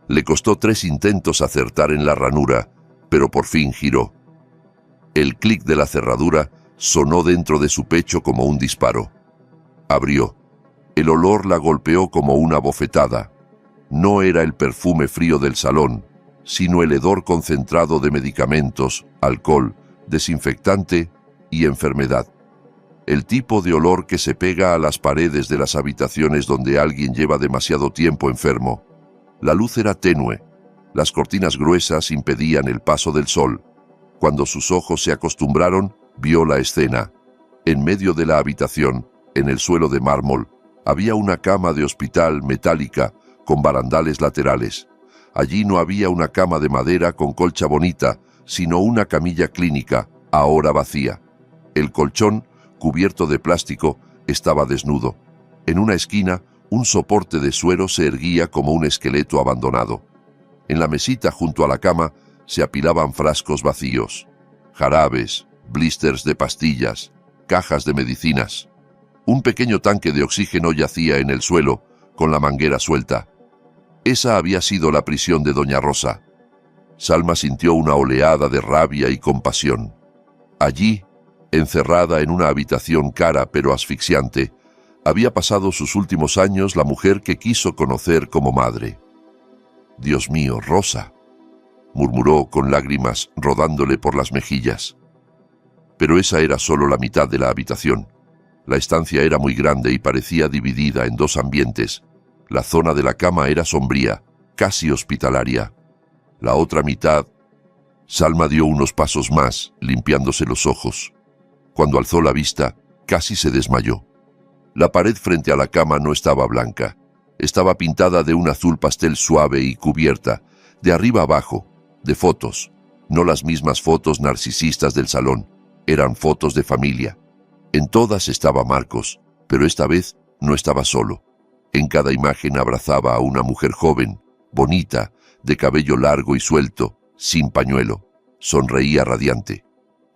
Le costó 3 intentos acertar en la ranura, pero por fin giró. El clic de la cerradura sonó dentro de su pecho como un disparo. Abrió. El olor la golpeó como una bofetada. No era el perfume frío del salón, sino el hedor concentrado de medicamentos, alcohol, desinfectante y enfermedad. El tipo de olor que se pega a las paredes de las habitaciones donde alguien lleva demasiado tiempo enfermo. La luz era tenue, las cortinas gruesas impedían el paso del sol. Cuando sus ojos se acostumbraron, vio la escena. En medio de la habitación, en el suelo de mármol, había una cama de hospital metálica con barandales laterales. Allí no había una cama de madera con colcha bonita, sino una camilla clínica, ahora vacía. El colchón, cubierto de plástico, estaba desnudo. En una esquina, un soporte de suero se erguía como un esqueleto abandonado. En la mesita junto a la cama se apilaban frascos vacíos, jarabes, blisters de pastillas, cajas de medicinas. Un pequeño tanque de oxígeno yacía en el suelo, con la manguera suelta. Esa había sido la prisión de doña Rosa. Salma sintió una oleada de rabia y compasión. Allí, encerrada en una habitación cara pero asfixiante, había pasado sus últimos años la mujer que quiso conocer como madre. «Dios mío, Rosa», murmuró con lágrimas rodándole por las mejillas. Pero esa era solo la mitad de la habitación. La estancia era muy grande y parecía dividida en dos ambientes. La zona de la cama era sombría, casi hospitalaria. La otra mitad... Salma dio unos pasos más, limpiándose los ojos. Cuando alzó la vista, casi se desmayó. La pared frente a la cama no estaba blanca. Estaba pintada de un azul pastel suave y cubierta, de arriba abajo, de fotos. No las mismas fotos narcisistas del salón. Eran fotos de familia. En todas estaba Marcos, pero esta vez no estaba solo. En cada imagen abrazaba a una mujer joven, bonita, de cabello largo y suelto, sin pañuelo. Sonreía radiante.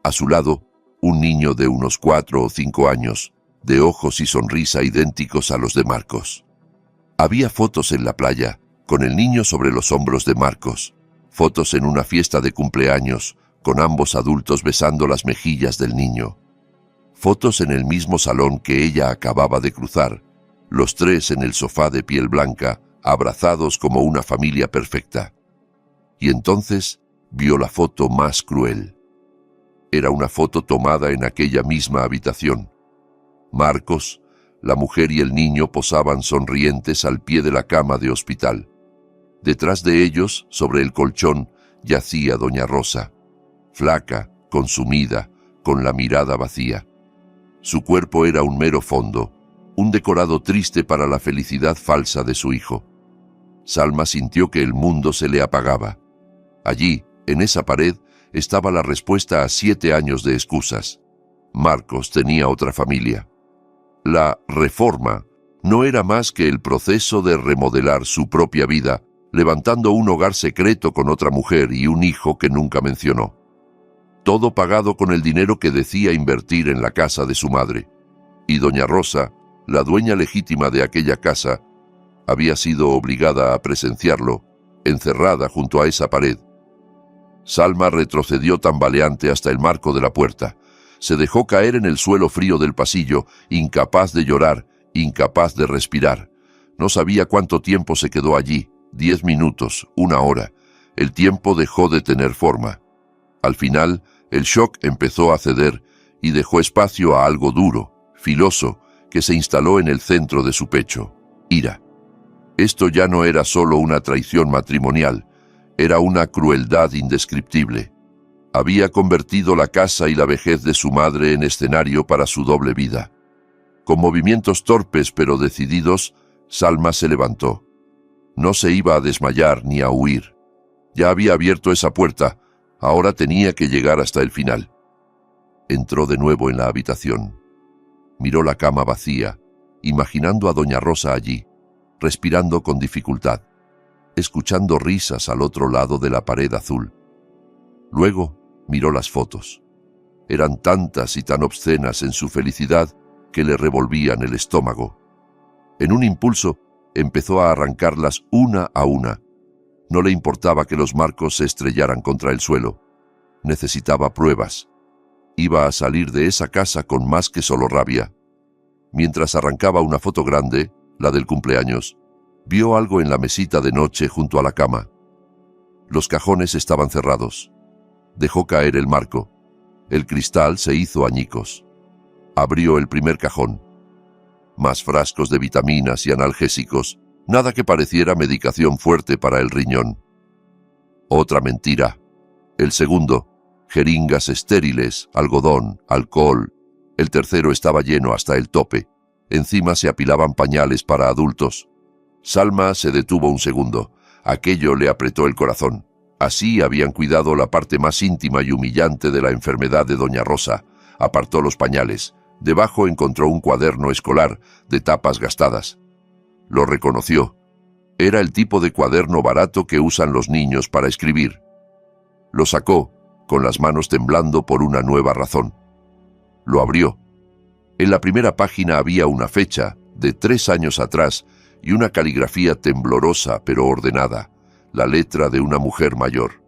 A su lado, un niño de unos 4 o 5 años, de ojos y sonrisa idénticos a los de Marcos. Había fotos en la playa, con el niño sobre los hombros de Marcos. Fotos en una fiesta de cumpleaños, con ambos adultos besando las mejillas del niño. Fotos en el mismo salón que ella acababa de cruzar, los tres en el sofá de piel blanca, abrazados como una familia perfecta. Y entonces vio la foto más cruel. Era una foto tomada en aquella misma habitación. Marcos, la mujer y el niño posaban sonrientes al pie de la cama de hospital. Detrás de ellos, sobre el colchón, yacía doña Rosa, flaca, consumida, con la mirada vacía. Su cuerpo era un mero fondo, un decorado triste para la felicidad falsa de su hijo. Salma sintió que el mundo se le apagaba. Allí, en esa pared, estaba la respuesta a 7 años de excusas. Marcos tenía otra familia. La reforma no era más que el proceso de remodelar su propia vida, levantando un hogar secreto con otra mujer y un hijo que nunca mencionó. Todo pagado con el dinero que decía invertir en la casa de su madre. Y doña Rosa, la dueña legítima de aquella casa, había sido obligada a presenciarlo, encerrada junto a esa pared. Salma retrocedió tambaleante hasta el marco de la puerta. Se dejó caer en el suelo frío del pasillo, incapaz de llorar, incapaz de respirar. No sabía cuánto tiempo se quedó allí, 10 minutos, 1 hora. El tiempo dejó de tener forma. Al final, el shock empezó a ceder y dejó espacio a algo duro, filoso, que se instaló en el centro de su pecho: ira. Esto ya no era solo una traición matrimonial, era una crueldad indescriptible. Había convertido la casa y la vejez de su madre en escenario para su doble vida. Con movimientos torpes pero decididos, Salma se levantó. No se iba a desmayar ni a huir. Ya había abierto esa puerta, ahora tenía que llegar hasta el final. Entró de nuevo en la habitación. Miró la cama vacía, imaginando a doña Rosa allí, respirando con dificultad, escuchando risas al otro lado de la pared azul. Luego miró las fotos. Eran tantas y tan obscenas en su felicidad que le revolvían el estómago. En un impulso, empezó a arrancarlas una a una. No le importaba que los marcos se estrellaran contra el suelo. Necesitaba pruebas. Iba a salir de esa casa con más que solo rabia. Mientras arrancaba una foto grande, la del cumpleaños, vio algo en la mesita de noche junto a la cama. Los cajones estaban cerrados. Dejó caer el marco. El cristal se hizo añicos. Abrió el primer cajón. Más frascos de vitaminas y analgésicos, nada que pareciera medicación fuerte para el riñón. Otra mentira. El segundo, jeringas estériles, algodón, alcohol. El tercero estaba lleno hasta el tope. Encima se apilaban pañales para adultos. Salma se detuvo un segundo. Aquello le apretó el corazón. Así habían cuidado la parte más íntima y humillante de la enfermedad de doña Rosa. Apartó los pañales, Debajo encontró un cuaderno escolar de tapas gastadas. Lo reconoció. Era el tipo de cuaderno barato que usan los niños para escribir. Lo sacó, con las manos temblando por una nueva razón. Lo abrió. En la primera página había una fecha, de 3 años atrás, y una caligrafía temblorosa pero ordenada, la letra de una mujer mayor.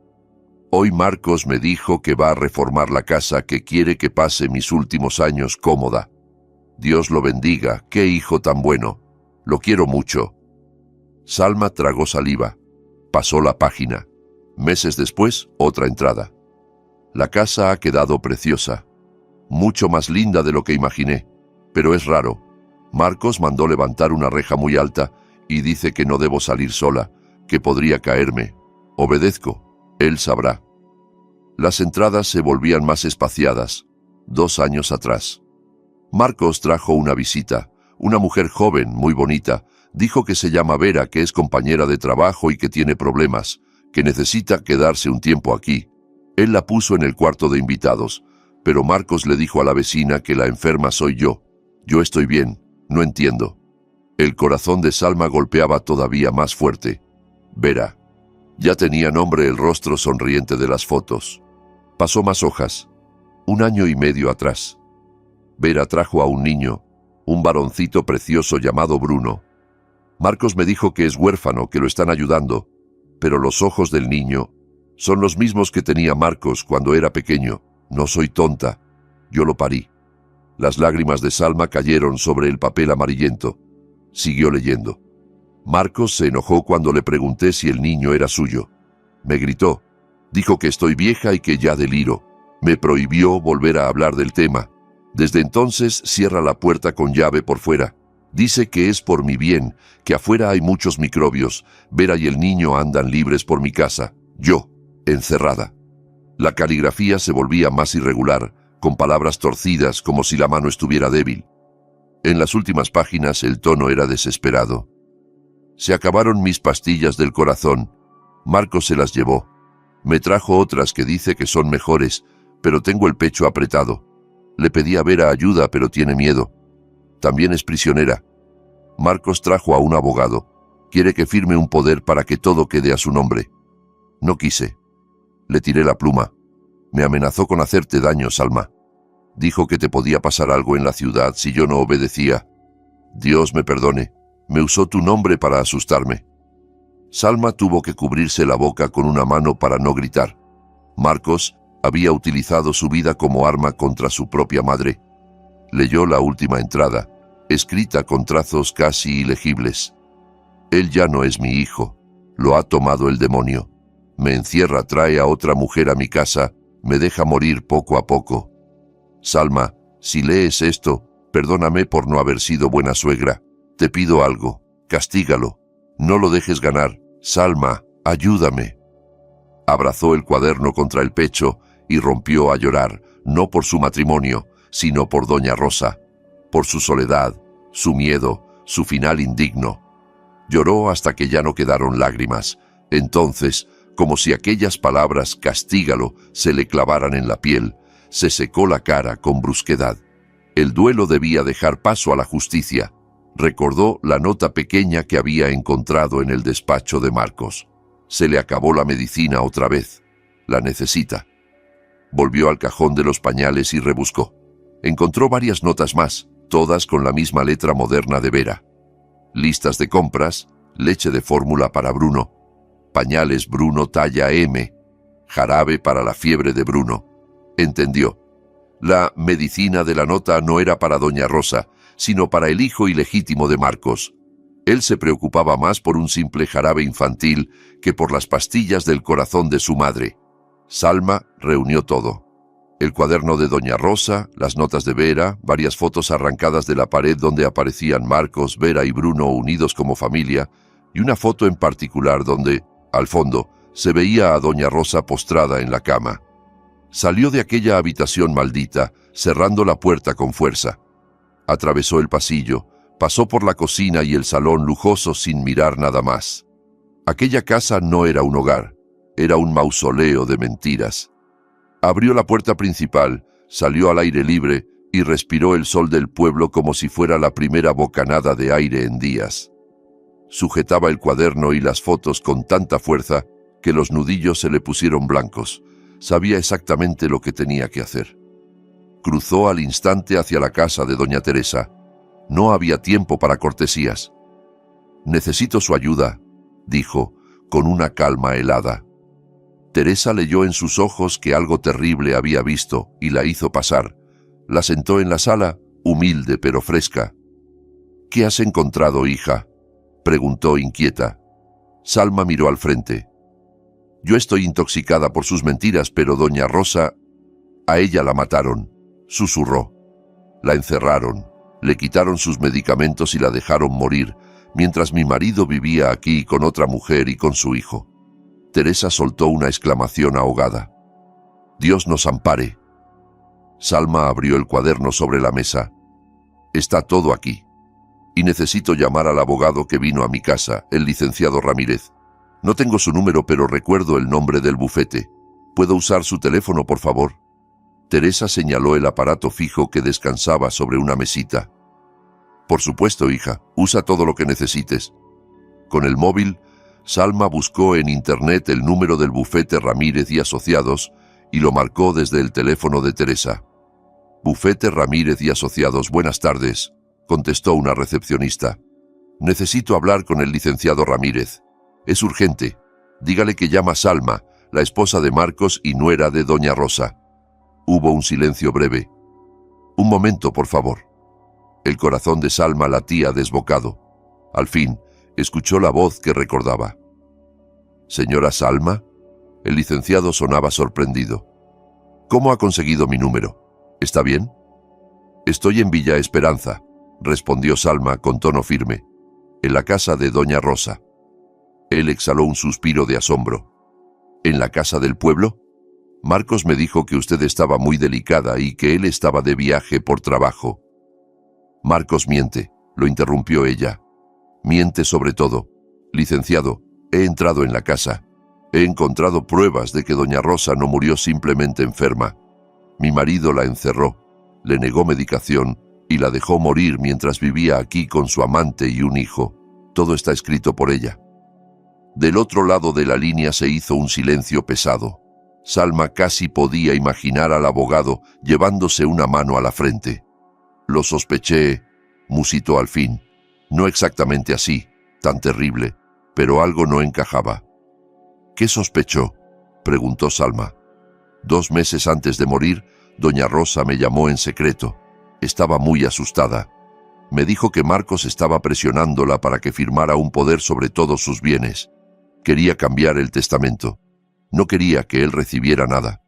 Hoy Marcos me dijo que va a reformar la casa, que quiere que pase mis últimos años cómoda. Dios lo bendiga, qué hijo tan bueno. Lo quiero mucho. Salma tragó saliva. Pasó la página. Meses después, otra entrada. La casa ha quedado preciosa. Mucho más linda de lo que imaginé. Pero es raro. Marcos mandó levantar una reja muy alta y dice que no debo salir sola, que podría caerme. Obedezco. Él sabrá. Las entradas se volvían más espaciadas. 2 años atrás. Marcos trajo una visita. Una mujer joven, muy bonita. Dijo que se llama Vera, que es compañera de trabajo y que tiene problemas, que necesita quedarse un tiempo aquí. Él la puso en el cuarto de invitados, pero Marcos le dijo a la vecina que la enferma soy yo. Yo estoy bien, no entiendo. El corazón de Salma golpeaba todavía más fuerte. Vera. Ya tenía nombre el rostro sonriente de las fotos. Pasó más hojas. 1 año y medio atrás. Vera trajo a un niño, un varoncito precioso llamado Bruno. Marcos me dijo que es huérfano, que lo están ayudando, pero los ojos del niño son los mismos que tenía Marcos cuando era pequeño. No soy tonta. Yo lo parí. Las lágrimas de Salma cayeron sobre el papel amarillento. Siguió leyendo. Marcos se enojó cuando le pregunté si el niño era suyo. Me gritó. Dijo que estoy vieja y que ya deliro. Me prohibió volver a hablar del tema. Desde entonces cierra la puerta con llave por fuera. Dice que es por mi bien, que afuera hay muchos microbios. Vera y el niño andan libres por mi casa. Yo, encerrada. La caligrafía se volvía más irregular, con palabras torcidas como si la mano estuviera débil. En las últimas páginas el tono era desesperado. Se acabaron mis pastillas del corazón. Marcos se las llevó. Me trajo otras que dice que son mejores, pero tengo el pecho apretado. Le pedí a Vera ayuda, pero tiene miedo. También es prisionera. Marcos trajo a un abogado. Quiere que firme un poder para que todo quede a su nombre. No quise. Le tiré la pluma. Me amenazó con hacerte daño, Salma. Dijo que te podía pasar algo en la ciudad si yo no obedecía. Dios me perdone. Me usó tu nombre para asustarme. Salma tuvo que cubrirse la boca con una mano para no gritar. Marcos había utilizado su vida como arma contra su propia madre. Leyó la última entrada, escrita con trazos casi ilegibles. Él ya no es mi hijo. Lo ha tomado el demonio. Me encierra, trae a otra mujer a mi casa, me deja morir poco a poco. Salma, si lees esto, perdóname por no haber sido buena suegra. Te pido algo, castígalo. No lo dejes ganar. Salma, ayúdame. Abrazó el cuaderno contra el pecho y rompió a llorar, no por su matrimonio, sino por doña Rosa, por su soledad, su miedo, su final indigno. Lloró hasta que ya no quedaron lágrimas. Entonces, como si aquellas palabras castígalo se le clavaran en la piel, se secó la cara con brusquedad. El duelo debía dejar paso a la justicia. Recordó la nota pequeña que había encontrado en el despacho de Marcos. Se le acabó la medicina otra vez. La necesita. Volvió al cajón de los pañales y rebuscó. Encontró varias notas más, todas con la misma letra moderna de Vera. Listas de compras, leche de fórmula para Bruno, pañales Bruno talla M, jarabe para la fiebre de Bruno. Entendió. La medicina de la nota no era para doña Rosa, sino para el hijo ilegítimo de Marcos. Él se preocupaba más por un simple jarabe infantil que por las pastillas del corazón de su madre. Salma reunió todo. El cuaderno de doña Rosa, las notas de Vera, varias fotos arrancadas de la pared donde aparecían Marcos, Vera y Bruno unidos como familia, y una foto en particular donde, al fondo, se veía a doña Rosa postrada en la cama. Salió de aquella habitación maldita, cerrando la puerta con fuerza. Atravesó el pasillo, pasó por la cocina y el salón lujoso sin mirar nada más. Aquella casa no era un hogar, era un mausoleo de mentiras. Abrió la puerta principal, salió al aire libre, y respiró el sol del pueblo como si fuera la primera bocanada de aire en días. Sujetaba el cuaderno y las fotos con tanta fuerza que los nudillos se le pusieron blancos. Sabía exactamente lo que tenía que hacer. Cruzó al instante hacia la casa de doña Teresa. No había tiempo para cortesías. «Necesito su ayuda», dijo, con una calma helada. Teresa leyó en sus ojos que algo terrible había visto y la hizo pasar. La sentó en la sala, humilde pero fresca. «¿Qué has encontrado, hija?», preguntó inquieta. Salma miró al frente. «Yo estoy intoxicada por sus mentiras, pero doña Rosa, a ella la mataron», susurró. «La encerraron, le quitaron sus medicamentos y la dejaron morir, mientras mi marido vivía aquí con otra mujer y con su hijo». Teresa soltó una exclamación ahogada. «Dios nos ampare». Salma abrió el cuaderno sobre la mesa. «Está todo aquí. Y necesito llamar al abogado que vino a mi casa, el licenciado Ramírez. No tengo su número, pero recuerdo el nombre del bufete. ¿Puedo usar su teléfono, por favor?». Teresa señaló el aparato fijo que descansaba sobre una mesita. «Por supuesto, hija. Usa todo lo que necesites». Con el móvil, Salma buscó en internet el número del bufete Ramírez y Asociados y lo marcó desde el teléfono de Teresa. «Bufete Ramírez y Asociados, buenas tardes», contestó una recepcionista. «Necesito hablar con el licenciado Ramírez. Es urgente. Dígale que llama Salma, la esposa de Marcos y nuera de doña Rosa». Hubo un silencio breve. «Un momento, por favor». El corazón de Salma latía desbocado. Al fin, escuchó la voz que recordaba. «¿Señora Salma?». El licenciado sonaba sorprendido. «¿Cómo ha conseguido mi número? ¿Está bien?». «Estoy en Villa Esperanza», respondió Salma con tono firme. «En la casa de doña Rosa». Él exhaló un suspiro de asombro. «¿En la casa del pueblo? Marcos me dijo que usted estaba muy delicada y que él estaba de viaje por trabajo». «Marcos miente», lo interrumpió ella. «Miente sobre todo. Licenciado, he entrado en la casa. He encontrado pruebas de que doña Rosa no murió simplemente enferma. Mi marido la encerró, le negó medicación y la dejó morir mientras vivía aquí con su amante y un hijo. Todo está escrito por ella». Del otro lado de la línea se hizo un silencio pesado. Salma casi podía imaginar al abogado llevándose una mano a la frente. «Lo sospeché», musitó al fin. «No exactamente así, tan terrible, pero algo no encajaba». «¿Qué sospechó?», preguntó Salma. «2 meses antes de morir, doña Rosa me llamó en secreto. Estaba muy asustada. Me dijo que Marcos estaba presionándola para que firmara un poder sobre todos sus bienes. Quería cambiar el testamento. No quería que él recibiera nada.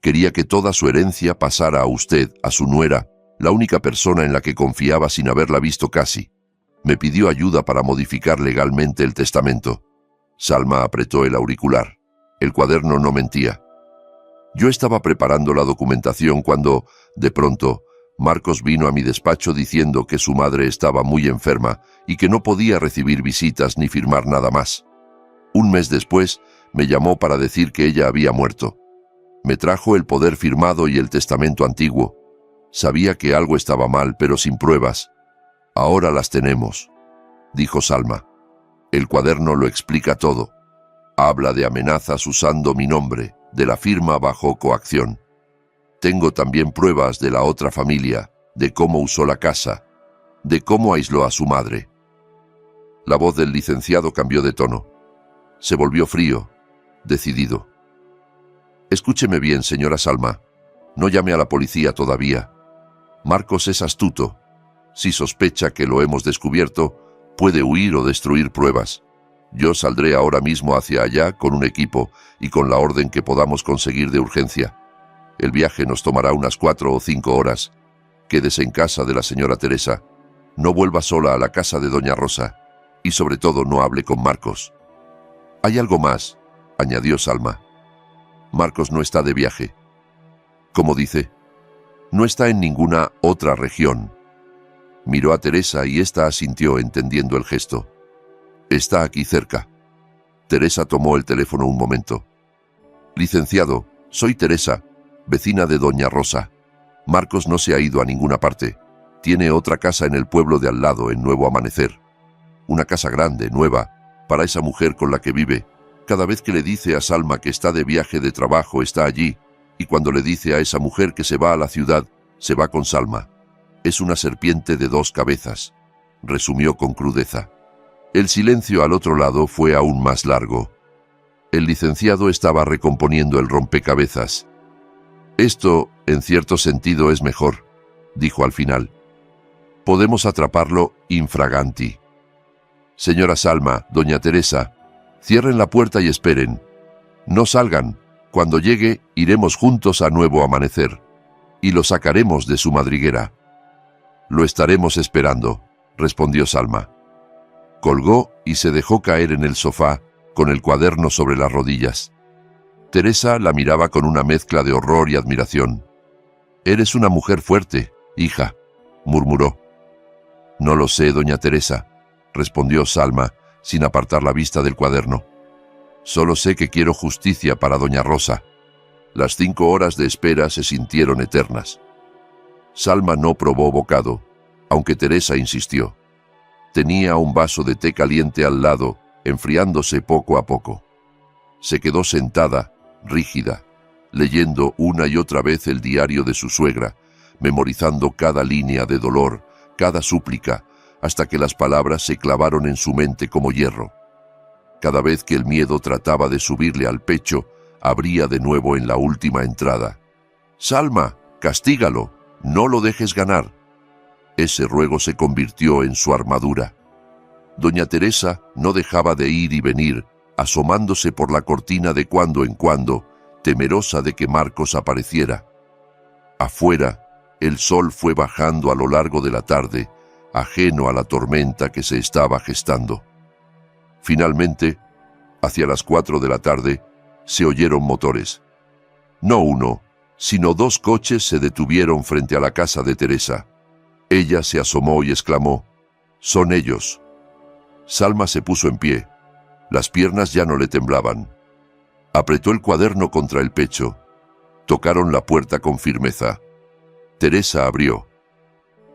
Quería que toda su herencia pasara a usted, a su nuera, la única persona en la que confiaba sin haberla visto casi. Me pidió ayuda para modificar legalmente el testamento». Salma apretó el auricular. El cuaderno no mentía. «Yo estaba preparando la documentación cuando, de pronto, Marcos vino a mi despacho diciendo que su madre estaba muy enferma y que no podía recibir visitas ni firmar nada más. 1 mes después, me llamó para decir que ella había muerto. Me trajo el poder firmado y el testamento antiguo. Sabía que algo estaba mal, pero sin pruebas. Ahora las tenemos», dijo Salma. «El cuaderno lo explica todo. Habla de amenazas usando mi nombre, de la firma bajo coacción. Tengo también pruebas de la otra familia, de cómo usó la casa, de cómo aisló a su madre». La voz del licenciado cambió de tono. Se volvió frío, decidido. «Escúcheme bien, señora Salma. No llame a la policía todavía. Marcos es astuto. Si sospecha que lo hemos descubierto, puede huir o destruir pruebas. Yo saldré ahora mismo hacia allá con un equipo y con la orden que podamos conseguir de urgencia. El viaje nos tomará unas 4 o 5 horas. Quédese en casa de la señora Teresa. No vuelva sola a la casa de doña Rosa. Y sobre todo no hable con Marcos». «Hay algo más», añadió Salma. «Marcos no está de viaje». «¿Cómo dice?». «No está en ninguna otra región». Miró a Teresa y ésta asintió entendiendo el gesto. «Está aquí cerca». Teresa tomó el teléfono un momento. «Licenciado, soy Teresa, vecina de doña Rosa. Marcos no se ha ido a ninguna parte. Tiene otra casa en el pueblo de al lado, en Nuevo Amanecer. Una casa grande, nueva, para esa mujer con la que vive. Cada vez que le dice a Salma que está de viaje de trabajo, está allí, y cuando le dice a esa mujer que se va a la ciudad, se va con Salma. Es una serpiente de 2 cabezas, resumió con crudeza. El silencio al otro lado fue aún más largo. El licenciado estaba recomponiendo el rompecabezas. Esto, en cierto sentido, es mejor, dijo al final. Podemos atraparlo infraganti. Señora Salma, doña Teresa, cierren la puerta y esperen. No salgan. Cuando llegue, iremos juntos a Nuevo Amanecer, y lo sacaremos de su madriguera. Lo estaremos esperando, respondió Salma. Colgó y se dejó caer en el sofá, con el cuaderno sobre las rodillas. Teresa la miraba con una mezcla de horror y admiración. «Eres una mujer fuerte, hija», murmuró. «No lo sé, doña Teresa», respondió Salma, sin apartar la vista del cuaderno. «Solo sé que quiero justicia para doña Rosa». Las 5 horas de espera se sintieron eternas. Salma no probó bocado, aunque Teresa insistió. Tenía un vaso de té caliente al lado, enfriándose poco a poco. Se quedó sentada, rígida, leyendo una y otra vez el diario de su suegra, memorizando cada línea de dolor, cada súplica, hasta que las palabras se clavaron en su mente como hierro. Cada vez que el miedo trataba de subirle al pecho, abría de nuevo en la última entrada. «Salma, castígalo, no lo dejes ganar». Ese ruego se convirtió en su armadura. Doña Teresa no dejaba de ir y venir, asomándose por la cortina de cuando en cuando, temerosa de que Marcos apareciera. Afuera, el sol fue bajando a lo largo de la tarde, ajeno a la tormenta que se estaba gestando. Finalmente, hacia las 4 de la tarde, se oyeron motores. No uno, sino 2 coches se detuvieron frente a la casa de Teresa. Ella se asomó y exclamó: «Son ellos». Salma se puso en pie. Las piernas ya no le temblaban. Apretó el cuaderno contra el pecho. Tocaron la puerta con firmeza. Teresa abrió.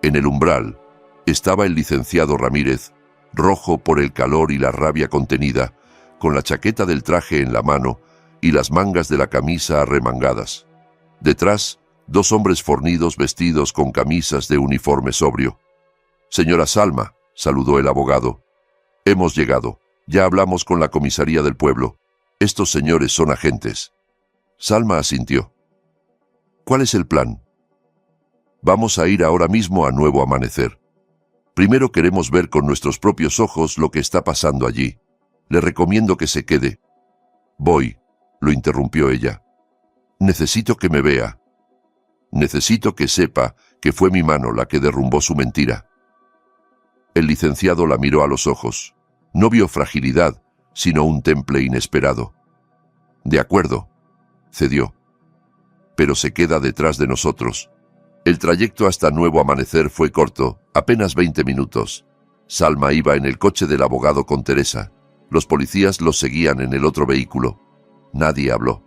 En el umbral estaba el licenciado Ramírez, rojo por el calor y la rabia contenida, con la chaqueta del traje en la mano y las mangas de la camisa arremangadas. Detrás, 2 hombres fornidos vestidos con camisas de uniforme sobrio. «Señora Salma», saludó el abogado. «Hemos llegado. Ya hablamos con la comisaría del pueblo. Estos señores son agentes». Salma asintió. «¿Cuál es el plan?» «Vamos a ir ahora mismo a Nuevo Amanecer. Primero queremos ver con nuestros propios ojos lo que está pasando allí. Le recomiendo que se quede». «Voy», lo interrumpió ella. «Necesito que me vea. Necesito que sepa que fue mi mano la que derrumbó su mentira». El licenciado la miró a los ojos. No vio fragilidad, sino un temple inesperado. «De acuerdo», cedió. «Pero se queda detrás de nosotros». El trayecto hasta Nuevo Amanecer fue corto, apenas 20 minutos. Salma iba en el coche del abogado con Teresa. Los policías los seguían en el otro vehículo. Nadie habló.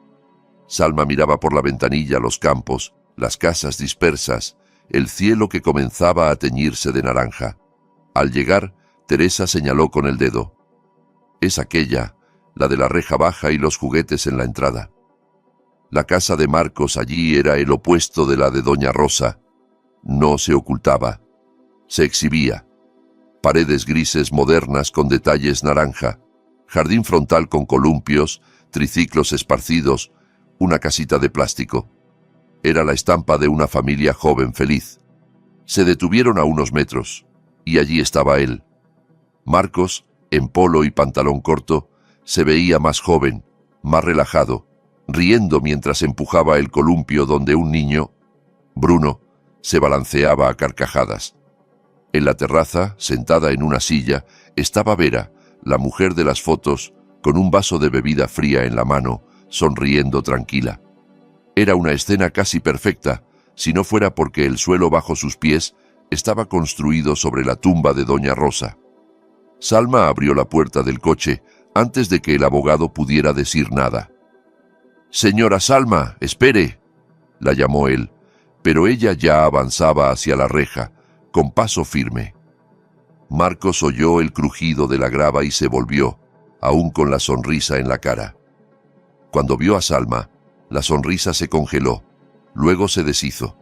Salma miraba por la ventanilla los campos, las casas dispersas, el cielo que comenzaba a teñirse de naranja. Al llegar, Teresa señaló con el dedo. «Es aquella, la de la reja baja y los juguetes en la entrada». La casa de Marcos allí era el opuesto de la de doña Rosa. No se ocultaba, se exhibía. Paredes grises modernas con detalles naranja, jardín frontal con columpios, triciclos esparcidos, una casita de plástico. Era la estampa de una familia joven feliz. Se detuvieron a unos metros, y allí estaba él. Marcos, en polo y pantalón corto, se veía más joven, más relajado, riendo mientras empujaba el columpio donde un niño, Bruno, se balanceaba a carcajadas. En la terraza, sentada en una silla, estaba Vera, la mujer de las fotos, con un vaso de bebida fría en la mano, sonriendo tranquila. Era una escena casi perfecta, si no fuera porque el suelo bajo sus pies estaba construido sobre la tumba de doña Rosa. Salma abrió la puerta del coche antes de que el abogado pudiera decir nada. «Señora Salma, espere», la llamó él, pero ella ya avanzaba hacia la reja, con paso firme. Marcos oyó el crujido de la grava y se volvió, aún con la sonrisa en la cara. Cuando vio a Salma, la sonrisa se congeló, luego se deshizo.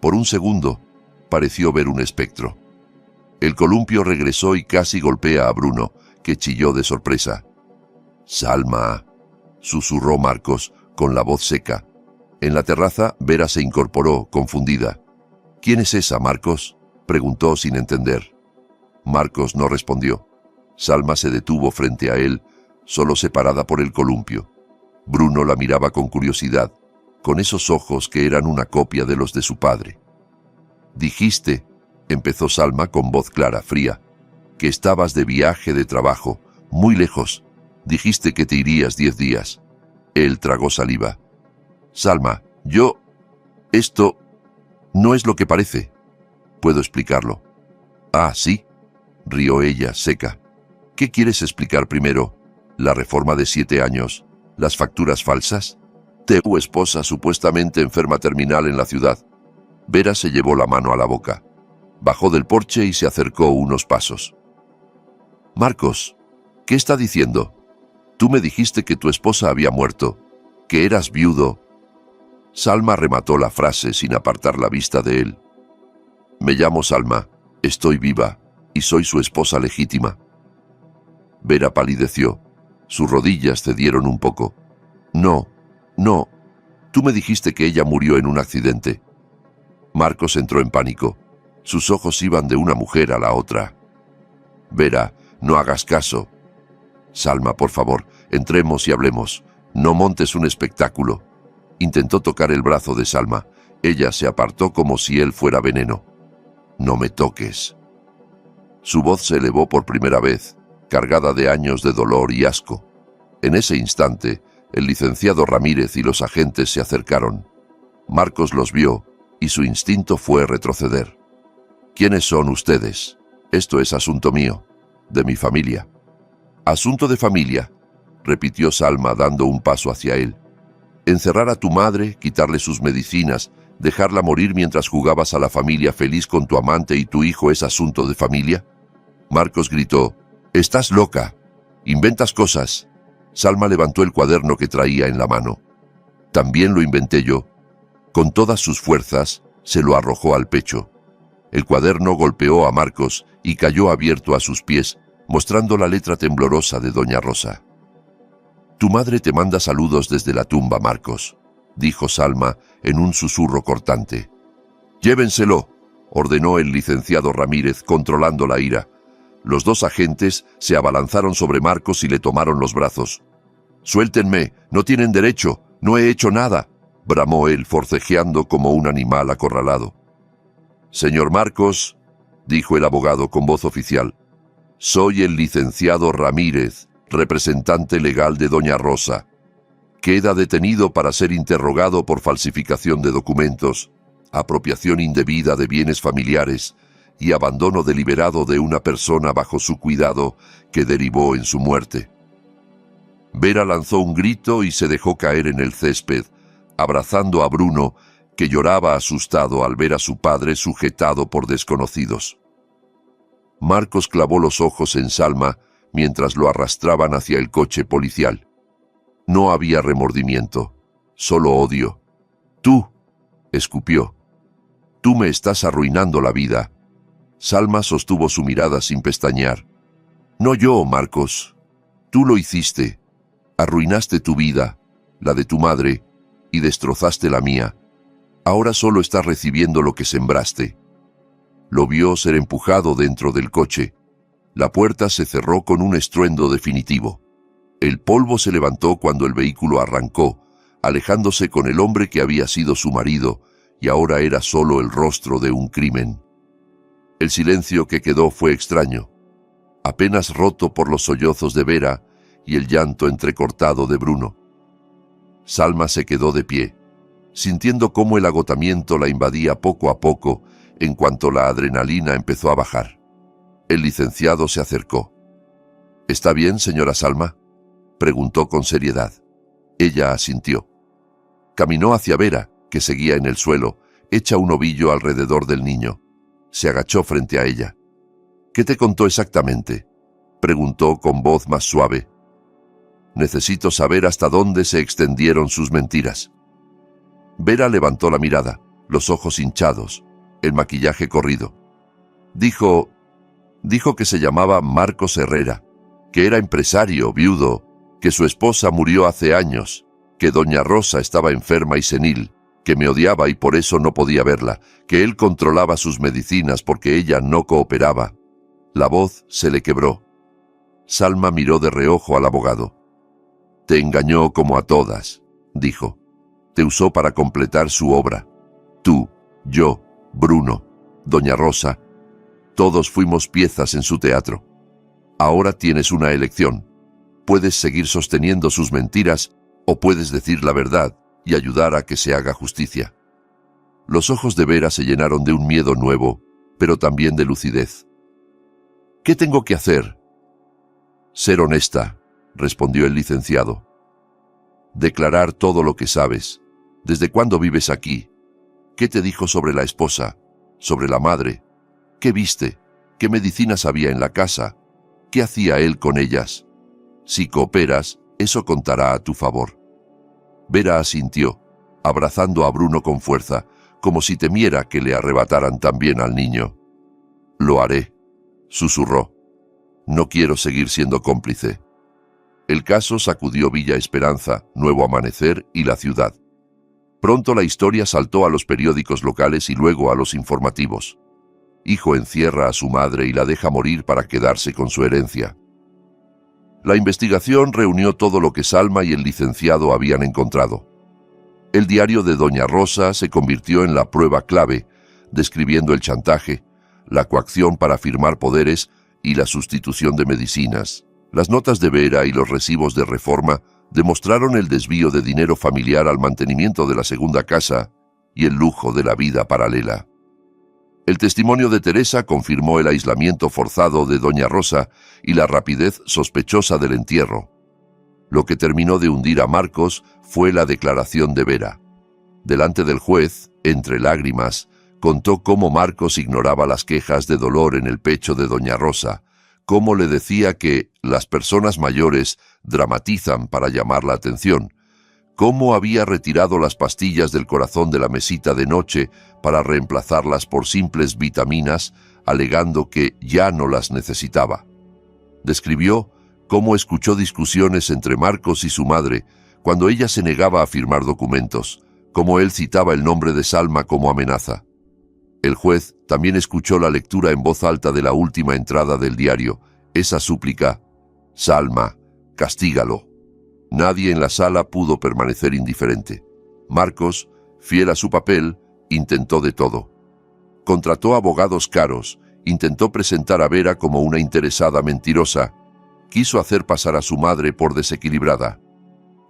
Por un segundo, pareció ver un espectro. El columpio regresó y casi golpea a Bruno, que chilló de sorpresa. «Salma», susurró Marcos, con la voz seca. En la terraza, Vera se incorporó, confundida. «¿Quién es esa, Marcos?», preguntó sin entender. Marcos no respondió. Salma se detuvo frente a él, solo separada por el columpio. Bruno la miraba con curiosidad, con esos ojos que eran una copia de los de su padre. «Dijiste», empezó Salma con voz clara, fría, «que estabas de viaje de trabajo, muy lejos. Dijiste que te irías 10 días». Él tragó saliva. «Salma, esto no es lo que parece. Puedo explicarlo». «Ah, ¿sí?», rió ella, seca. «¿Qué quieres explicar primero? ¿La reforma de 7 años? ¿Las facturas falsas? Tu esposa supuestamente enferma terminal en la ciudad». Vera se llevó la mano a la boca. Bajó del porche y se acercó unos pasos. «Marcos, ¿qué está diciendo? Tú me dijiste que tu esposa había muerto, que eras viudo». Salma remató la frase sin apartar la vista de él. «Me llamo Salma, estoy viva y soy su esposa legítima». Vera palideció. Sus rodillas cedieron un poco. No, tú me dijiste que ella murió en un accidente». Marcos entró en pánico. Sus ojos iban de una mujer a la otra. «Vera, no hagas caso». «Salma, por favor, entremos y hablemos. No montes un espectáculo». Intentó tocar el brazo de Salma. Ella se apartó como si él fuera veneno. «No me toques». Su voz se elevó por primera vez, cargada de años de dolor y asco. En ese instante, el licenciado Ramírez y los agentes se acercaron. Marcos los vio y su instinto fue retroceder. «¿Quiénes son ustedes? Esto es asunto mío, de mi familia». «Asunto de familia», repitió Salma dando un paso hacia él. «Encerrar a tu madre, quitarle sus medicinas, dejarla morir mientras jugabas a la familia feliz con tu amante y tu hijo es asunto de familia». Marcos gritó: «Estás loca, inventas cosas». Salma levantó el cuaderno que traía en la mano. «También lo inventé yo». Con todas sus fuerzas, se lo arrojó al pecho. El cuaderno golpeó a Marcos y cayó abierto a sus pies, mostrando la letra temblorosa de Doña Rosa. «Tu madre te manda saludos desde la tumba, Marcos», dijo Salma en un susurro cortante. «Llévenselo», ordenó el licenciado Ramírez, controlando la ira. Los dos agentes se abalanzaron sobre Marcos y le tomaron los brazos. «Suéltenme, no tienen derecho, no he hecho nada», bramó él, forcejeando como un animal acorralado. «Señor Marcos», dijo el abogado con voz oficial, «soy el licenciado Ramírez, representante legal de Doña Rosa. Queda detenido para ser interrogado por falsificación de documentos, apropiación indebida de bienes familiares y abandono deliberado de una persona bajo su cuidado que derivó en su muerte». Vera lanzó un grito y se dejó caer en el césped, abrazando a Bruno, que lloraba asustado al ver a su padre sujetado por desconocidos. Marcos clavó los ojos en Salma mientras lo arrastraban hacia el coche policial. No había remordimiento, solo odio. «Tú», escupió, «tú me estás arruinando la vida». Salma sostuvo su mirada sin pestañear. «No yo, Marcos. Tú lo hiciste. Arruinaste tu vida, la de tu madre, y destrozaste la mía. Ahora solo estás recibiendo lo que sembraste». Lo vio ser empujado dentro del coche. La puerta se cerró con un estruendo definitivo. El polvo se levantó cuando el vehículo arrancó, alejándose con el hombre que había sido su marido, y ahora era solo el rostro de un crimen. El silencio que quedó fue extraño, apenas roto por los sollozos de Vera y el llanto entrecortado de Bruno. Salma se quedó de pie, sintiendo cómo el agotamiento la invadía poco a poco en cuanto la adrenalina empezó a bajar. El licenciado se acercó. «¿Está bien, señora Salma?», preguntó con seriedad. Ella asintió. Caminó hacia Vera, que seguía en el suelo, hecha un ovillo alrededor del niño. Se agachó frente a ella. «¿Qué te contó exactamente?», preguntó con voz más suave. «Necesito saber hasta dónde se extendieron sus mentiras». Vera levantó la mirada, los ojos hinchados, el maquillaje corrido. Dijo que se llamaba Marcos Herrera, que era empresario, viudo, que su esposa murió hace años, que doña Rosa estaba enferma y senil, que me odiaba y por eso no podía verla, que él controlaba sus medicinas porque ella no cooperaba. La voz se le quebró. Salma miró de reojo al abogado. «Te engañó como a todas», dijo. «Te usó para completar su obra. Tú, yo, Bruno, doña Rosa, todos fuimos piezas en su teatro. Ahora tienes una elección. Puedes seguir sosteniendo sus mentiras o puedes decir la verdad y ayudar a que se haga justicia». Los ojos de Vera se llenaron de un miedo nuevo, pero también de lucidez. «¿Qué tengo que hacer?» «Ser honesta», respondió el licenciado. «Declarar todo lo que sabes. ¿Desde cuándo vives aquí? ¿Qué te dijo sobre la esposa? ¿Sobre la madre? ¿Qué viste? ¿Qué medicinas había en la casa? ¿Qué hacía él con ellas? Si cooperas, eso contará a tu favor». Vera asintió, abrazando a Bruno con fuerza, como si temiera que le arrebataran también al niño. «Lo haré», susurró. «No quiero seguir siendo cómplice». El caso sacudió Villa Esperanza, Nuevo Amanecer y la ciudad. Pronto la historia saltó a los periódicos locales y luego a los informativos. Hijo encierra a su madre y la deja morir para quedarse con su herencia. La investigación reunió todo lo que Salma y el licenciado habían encontrado. El diario de doña Rosa se convirtió en la prueba clave, describiendo el chantaje, la coacción para firmar poderes y la sustitución de medicinas. Las notas de Vera y los recibos de reforma demostraron el desvío de dinero familiar al mantenimiento de la segunda casa y el lujo de la vida paralela. El testimonio de Teresa confirmó el aislamiento forzado de doña Rosa y la rapidez sospechosa del entierro. Lo que terminó de hundir a Marcos fue la declaración de Vera. Delante del juez, entre lágrimas, contó cómo Marcos ignoraba las quejas de dolor en el pecho de doña Rosa, cómo le decía que las personas mayores dramatizan para llamar la atención, cómo había retirado las pastillas del corazón de la mesita de noche para reemplazarlas por simples vitaminas, alegando que ya no las necesitaba. Describió cómo escuchó discusiones entre Marcos y su madre cuando ella se negaba a firmar documentos, cómo él citaba el nombre de Salma como amenaza. El juez también escuchó la lectura en voz alta de la última entrada del diario, esa súplica: «Salma, castígalo». Nadie en la sala pudo permanecer indiferente. Marcos, fiel a su papel, intentó de todo. Contrató abogados caros, intentó presentar a Vera como una interesada mentirosa, quiso hacer pasar a su madre por desequilibrada.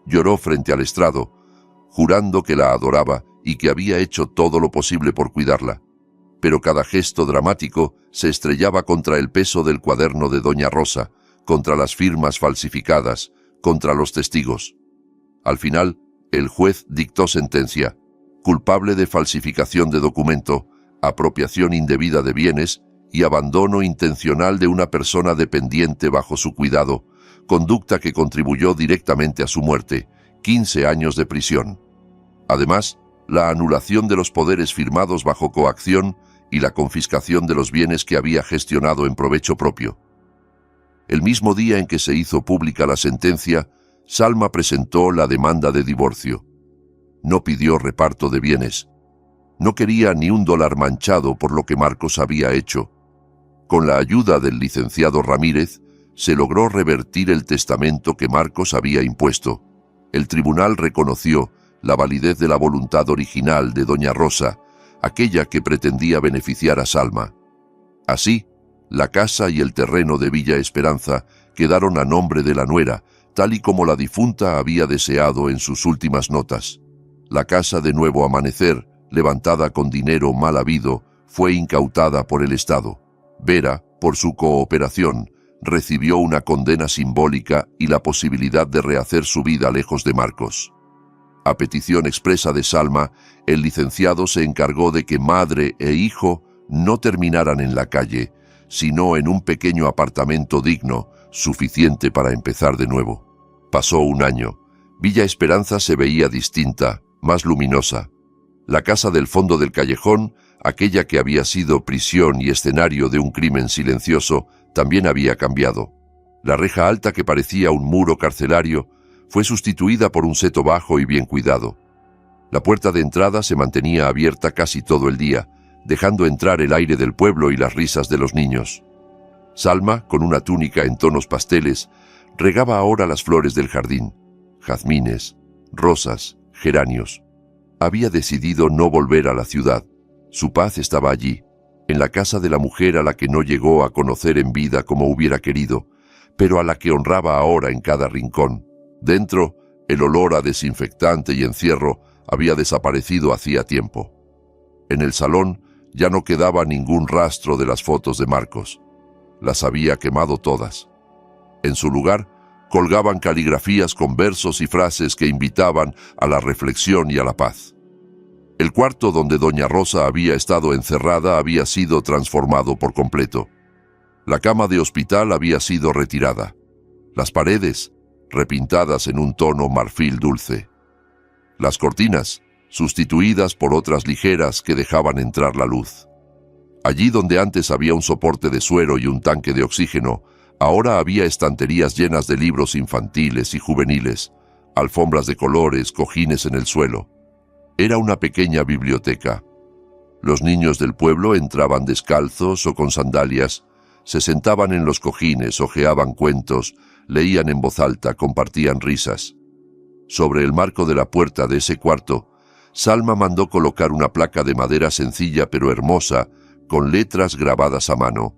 Lloró frente al estrado, jurando que la adoraba y que había hecho todo lo posible por cuidarla. Pero cada gesto dramático se estrellaba contra el peso del cuaderno de doña Rosa, contra las firmas falsificadas, contra los testigos. Al final, el juez dictó sentencia: culpable de falsificación de documento, apropiación indebida de bienes y abandono intencional de una persona dependiente bajo su cuidado, conducta que contribuyó directamente a su muerte, 15 años de prisión. Además, la anulación de los poderes firmados bajo coacción y la confiscación de los bienes que había gestionado en provecho propio. El mismo día en que se hizo pública la sentencia, Salma presentó la demanda de divorcio. No pidió reparto de bienes. No quería ni un dólar manchado por lo que Marcos había hecho. Con la ayuda del licenciado Ramírez, se logró revertir el testamento que Marcos había impuesto. El tribunal reconoció la validez de la voluntad original de doña Rosa, aquella que pretendía beneficiar a Salma. Así, la casa y el terreno de Villa Esperanza quedaron a nombre de la nuera, tal y como la difunta había deseado en sus últimas notas. La casa de Nuevo Amanecer, levantada con dinero mal habido, fue incautada por el Estado. Vera, por su cooperación, recibió una condena simbólica y la posibilidad de rehacer su vida lejos de Marcos. A petición expresa de Salma, el licenciado se encargó de que madre e hijo no terminaran en la calle, sino en un pequeño apartamento digno, suficiente para empezar de nuevo. Pasó un año. Villa Esperanza se veía distinta, más luminosa. La casa del fondo del callejón, aquella que había sido prisión y escenario de un crimen silencioso, también había cambiado. La reja alta que parecía un muro carcelario fue sustituida por un seto bajo y bien cuidado. La puerta de entrada se mantenía abierta casi todo el día, dejando entrar el aire del pueblo y las risas de los niños. Salma, con una túnica en tonos pasteles, regaba ahora las flores del jardín, jazmines, rosas, geranios. Había decidido no volver a la ciudad. Su paz estaba allí, en la casa de la mujer a la que no llegó a conocer en vida como hubiera querido, pero a la que honraba ahora en cada rincón. Dentro, el olor a desinfectante y encierro había desaparecido hacía tiempo. En el salón ya no quedaba ningún rastro de las fotos de Marcos. Las había quemado todas. En su lugar, colgaban caligrafías con versos y frases que invitaban a la reflexión y a la paz. El cuarto donde doña Rosa había estado encerrada había sido transformado por completo. La cama de hospital había sido retirada. Las paredes, repintadas en un tono marfil dulce. Las cortinas, sustituidas por otras ligeras que dejaban entrar la luz. Allí donde antes había un soporte de suero y un tanque de oxígeno, ahora había estanterías llenas de libros infantiles y juveniles, alfombras de colores, cojines en el suelo. Era una pequeña biblioteca. Los niños del pueblo entraban descalzos o con sandalias, se sentaban en los cojines, hojeaban cuentos, leían en voz alta, compartían risas. Sobre el marco de la puerta de ese cuarto, Salma mandó colocar una placa de madera sencilla pero hermosa, con letras grabadas a mano.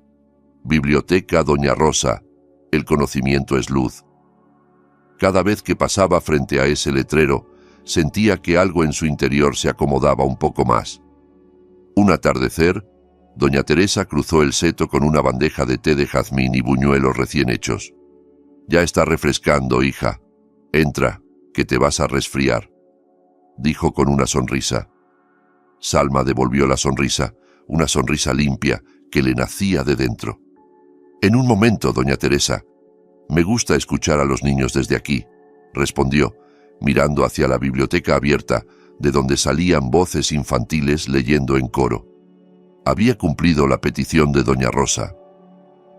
Biblioteca Doña Rosa, el conocimiento es luz. Cada vez que pasaba frente a ese letrero, sentía que algo en su interior se acomodaba un poco más. Un atardecer, doña Teresa cruzó el seto con una bandeja de té de jazmín y buñuelos recién hechos. «Ya está refrescando, hija. Entra, que te vas a resfriar», dijo con una sonrisa. Salma devolvió la sonrisa, una sonrisa limpia que le nacía de dentro. «En un momento, doña Teresa. Me gusta escuchar a los niños desde aquí», respondió, mirando hacia la biblioteca abierta, de donde salían voces infantiles leyendo en coro. Había cumplido la petición de doña Rosa.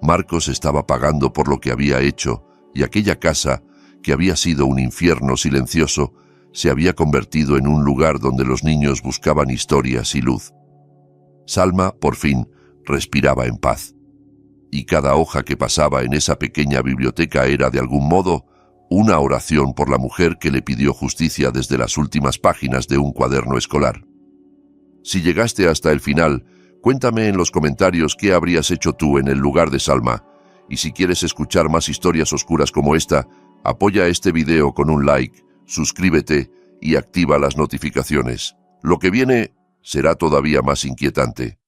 Marcos estaba pagando por lo que había hecho, y aquella casa, que había sido un infierno silencioso, se había convertido en un lugar donde los niños buscaban historias y luz. Salma, por fin, respiraba en paz. Y cada hoja que pasaba en esa pequeña biblioteca era, de algún modo, una oración por la mujer que le pidió justicia desde las últimas páginas de un cuaderno escolar. Si llegaste hasta el final, cuéntame en los comentarios qué habrías hecho tú en el lugar de Salma. Y si quieres escuchar más historias oscuras como esta, apoya este video con un like, suscríbete y activa las notificaciones. Lo que viene será todavía más inquietante.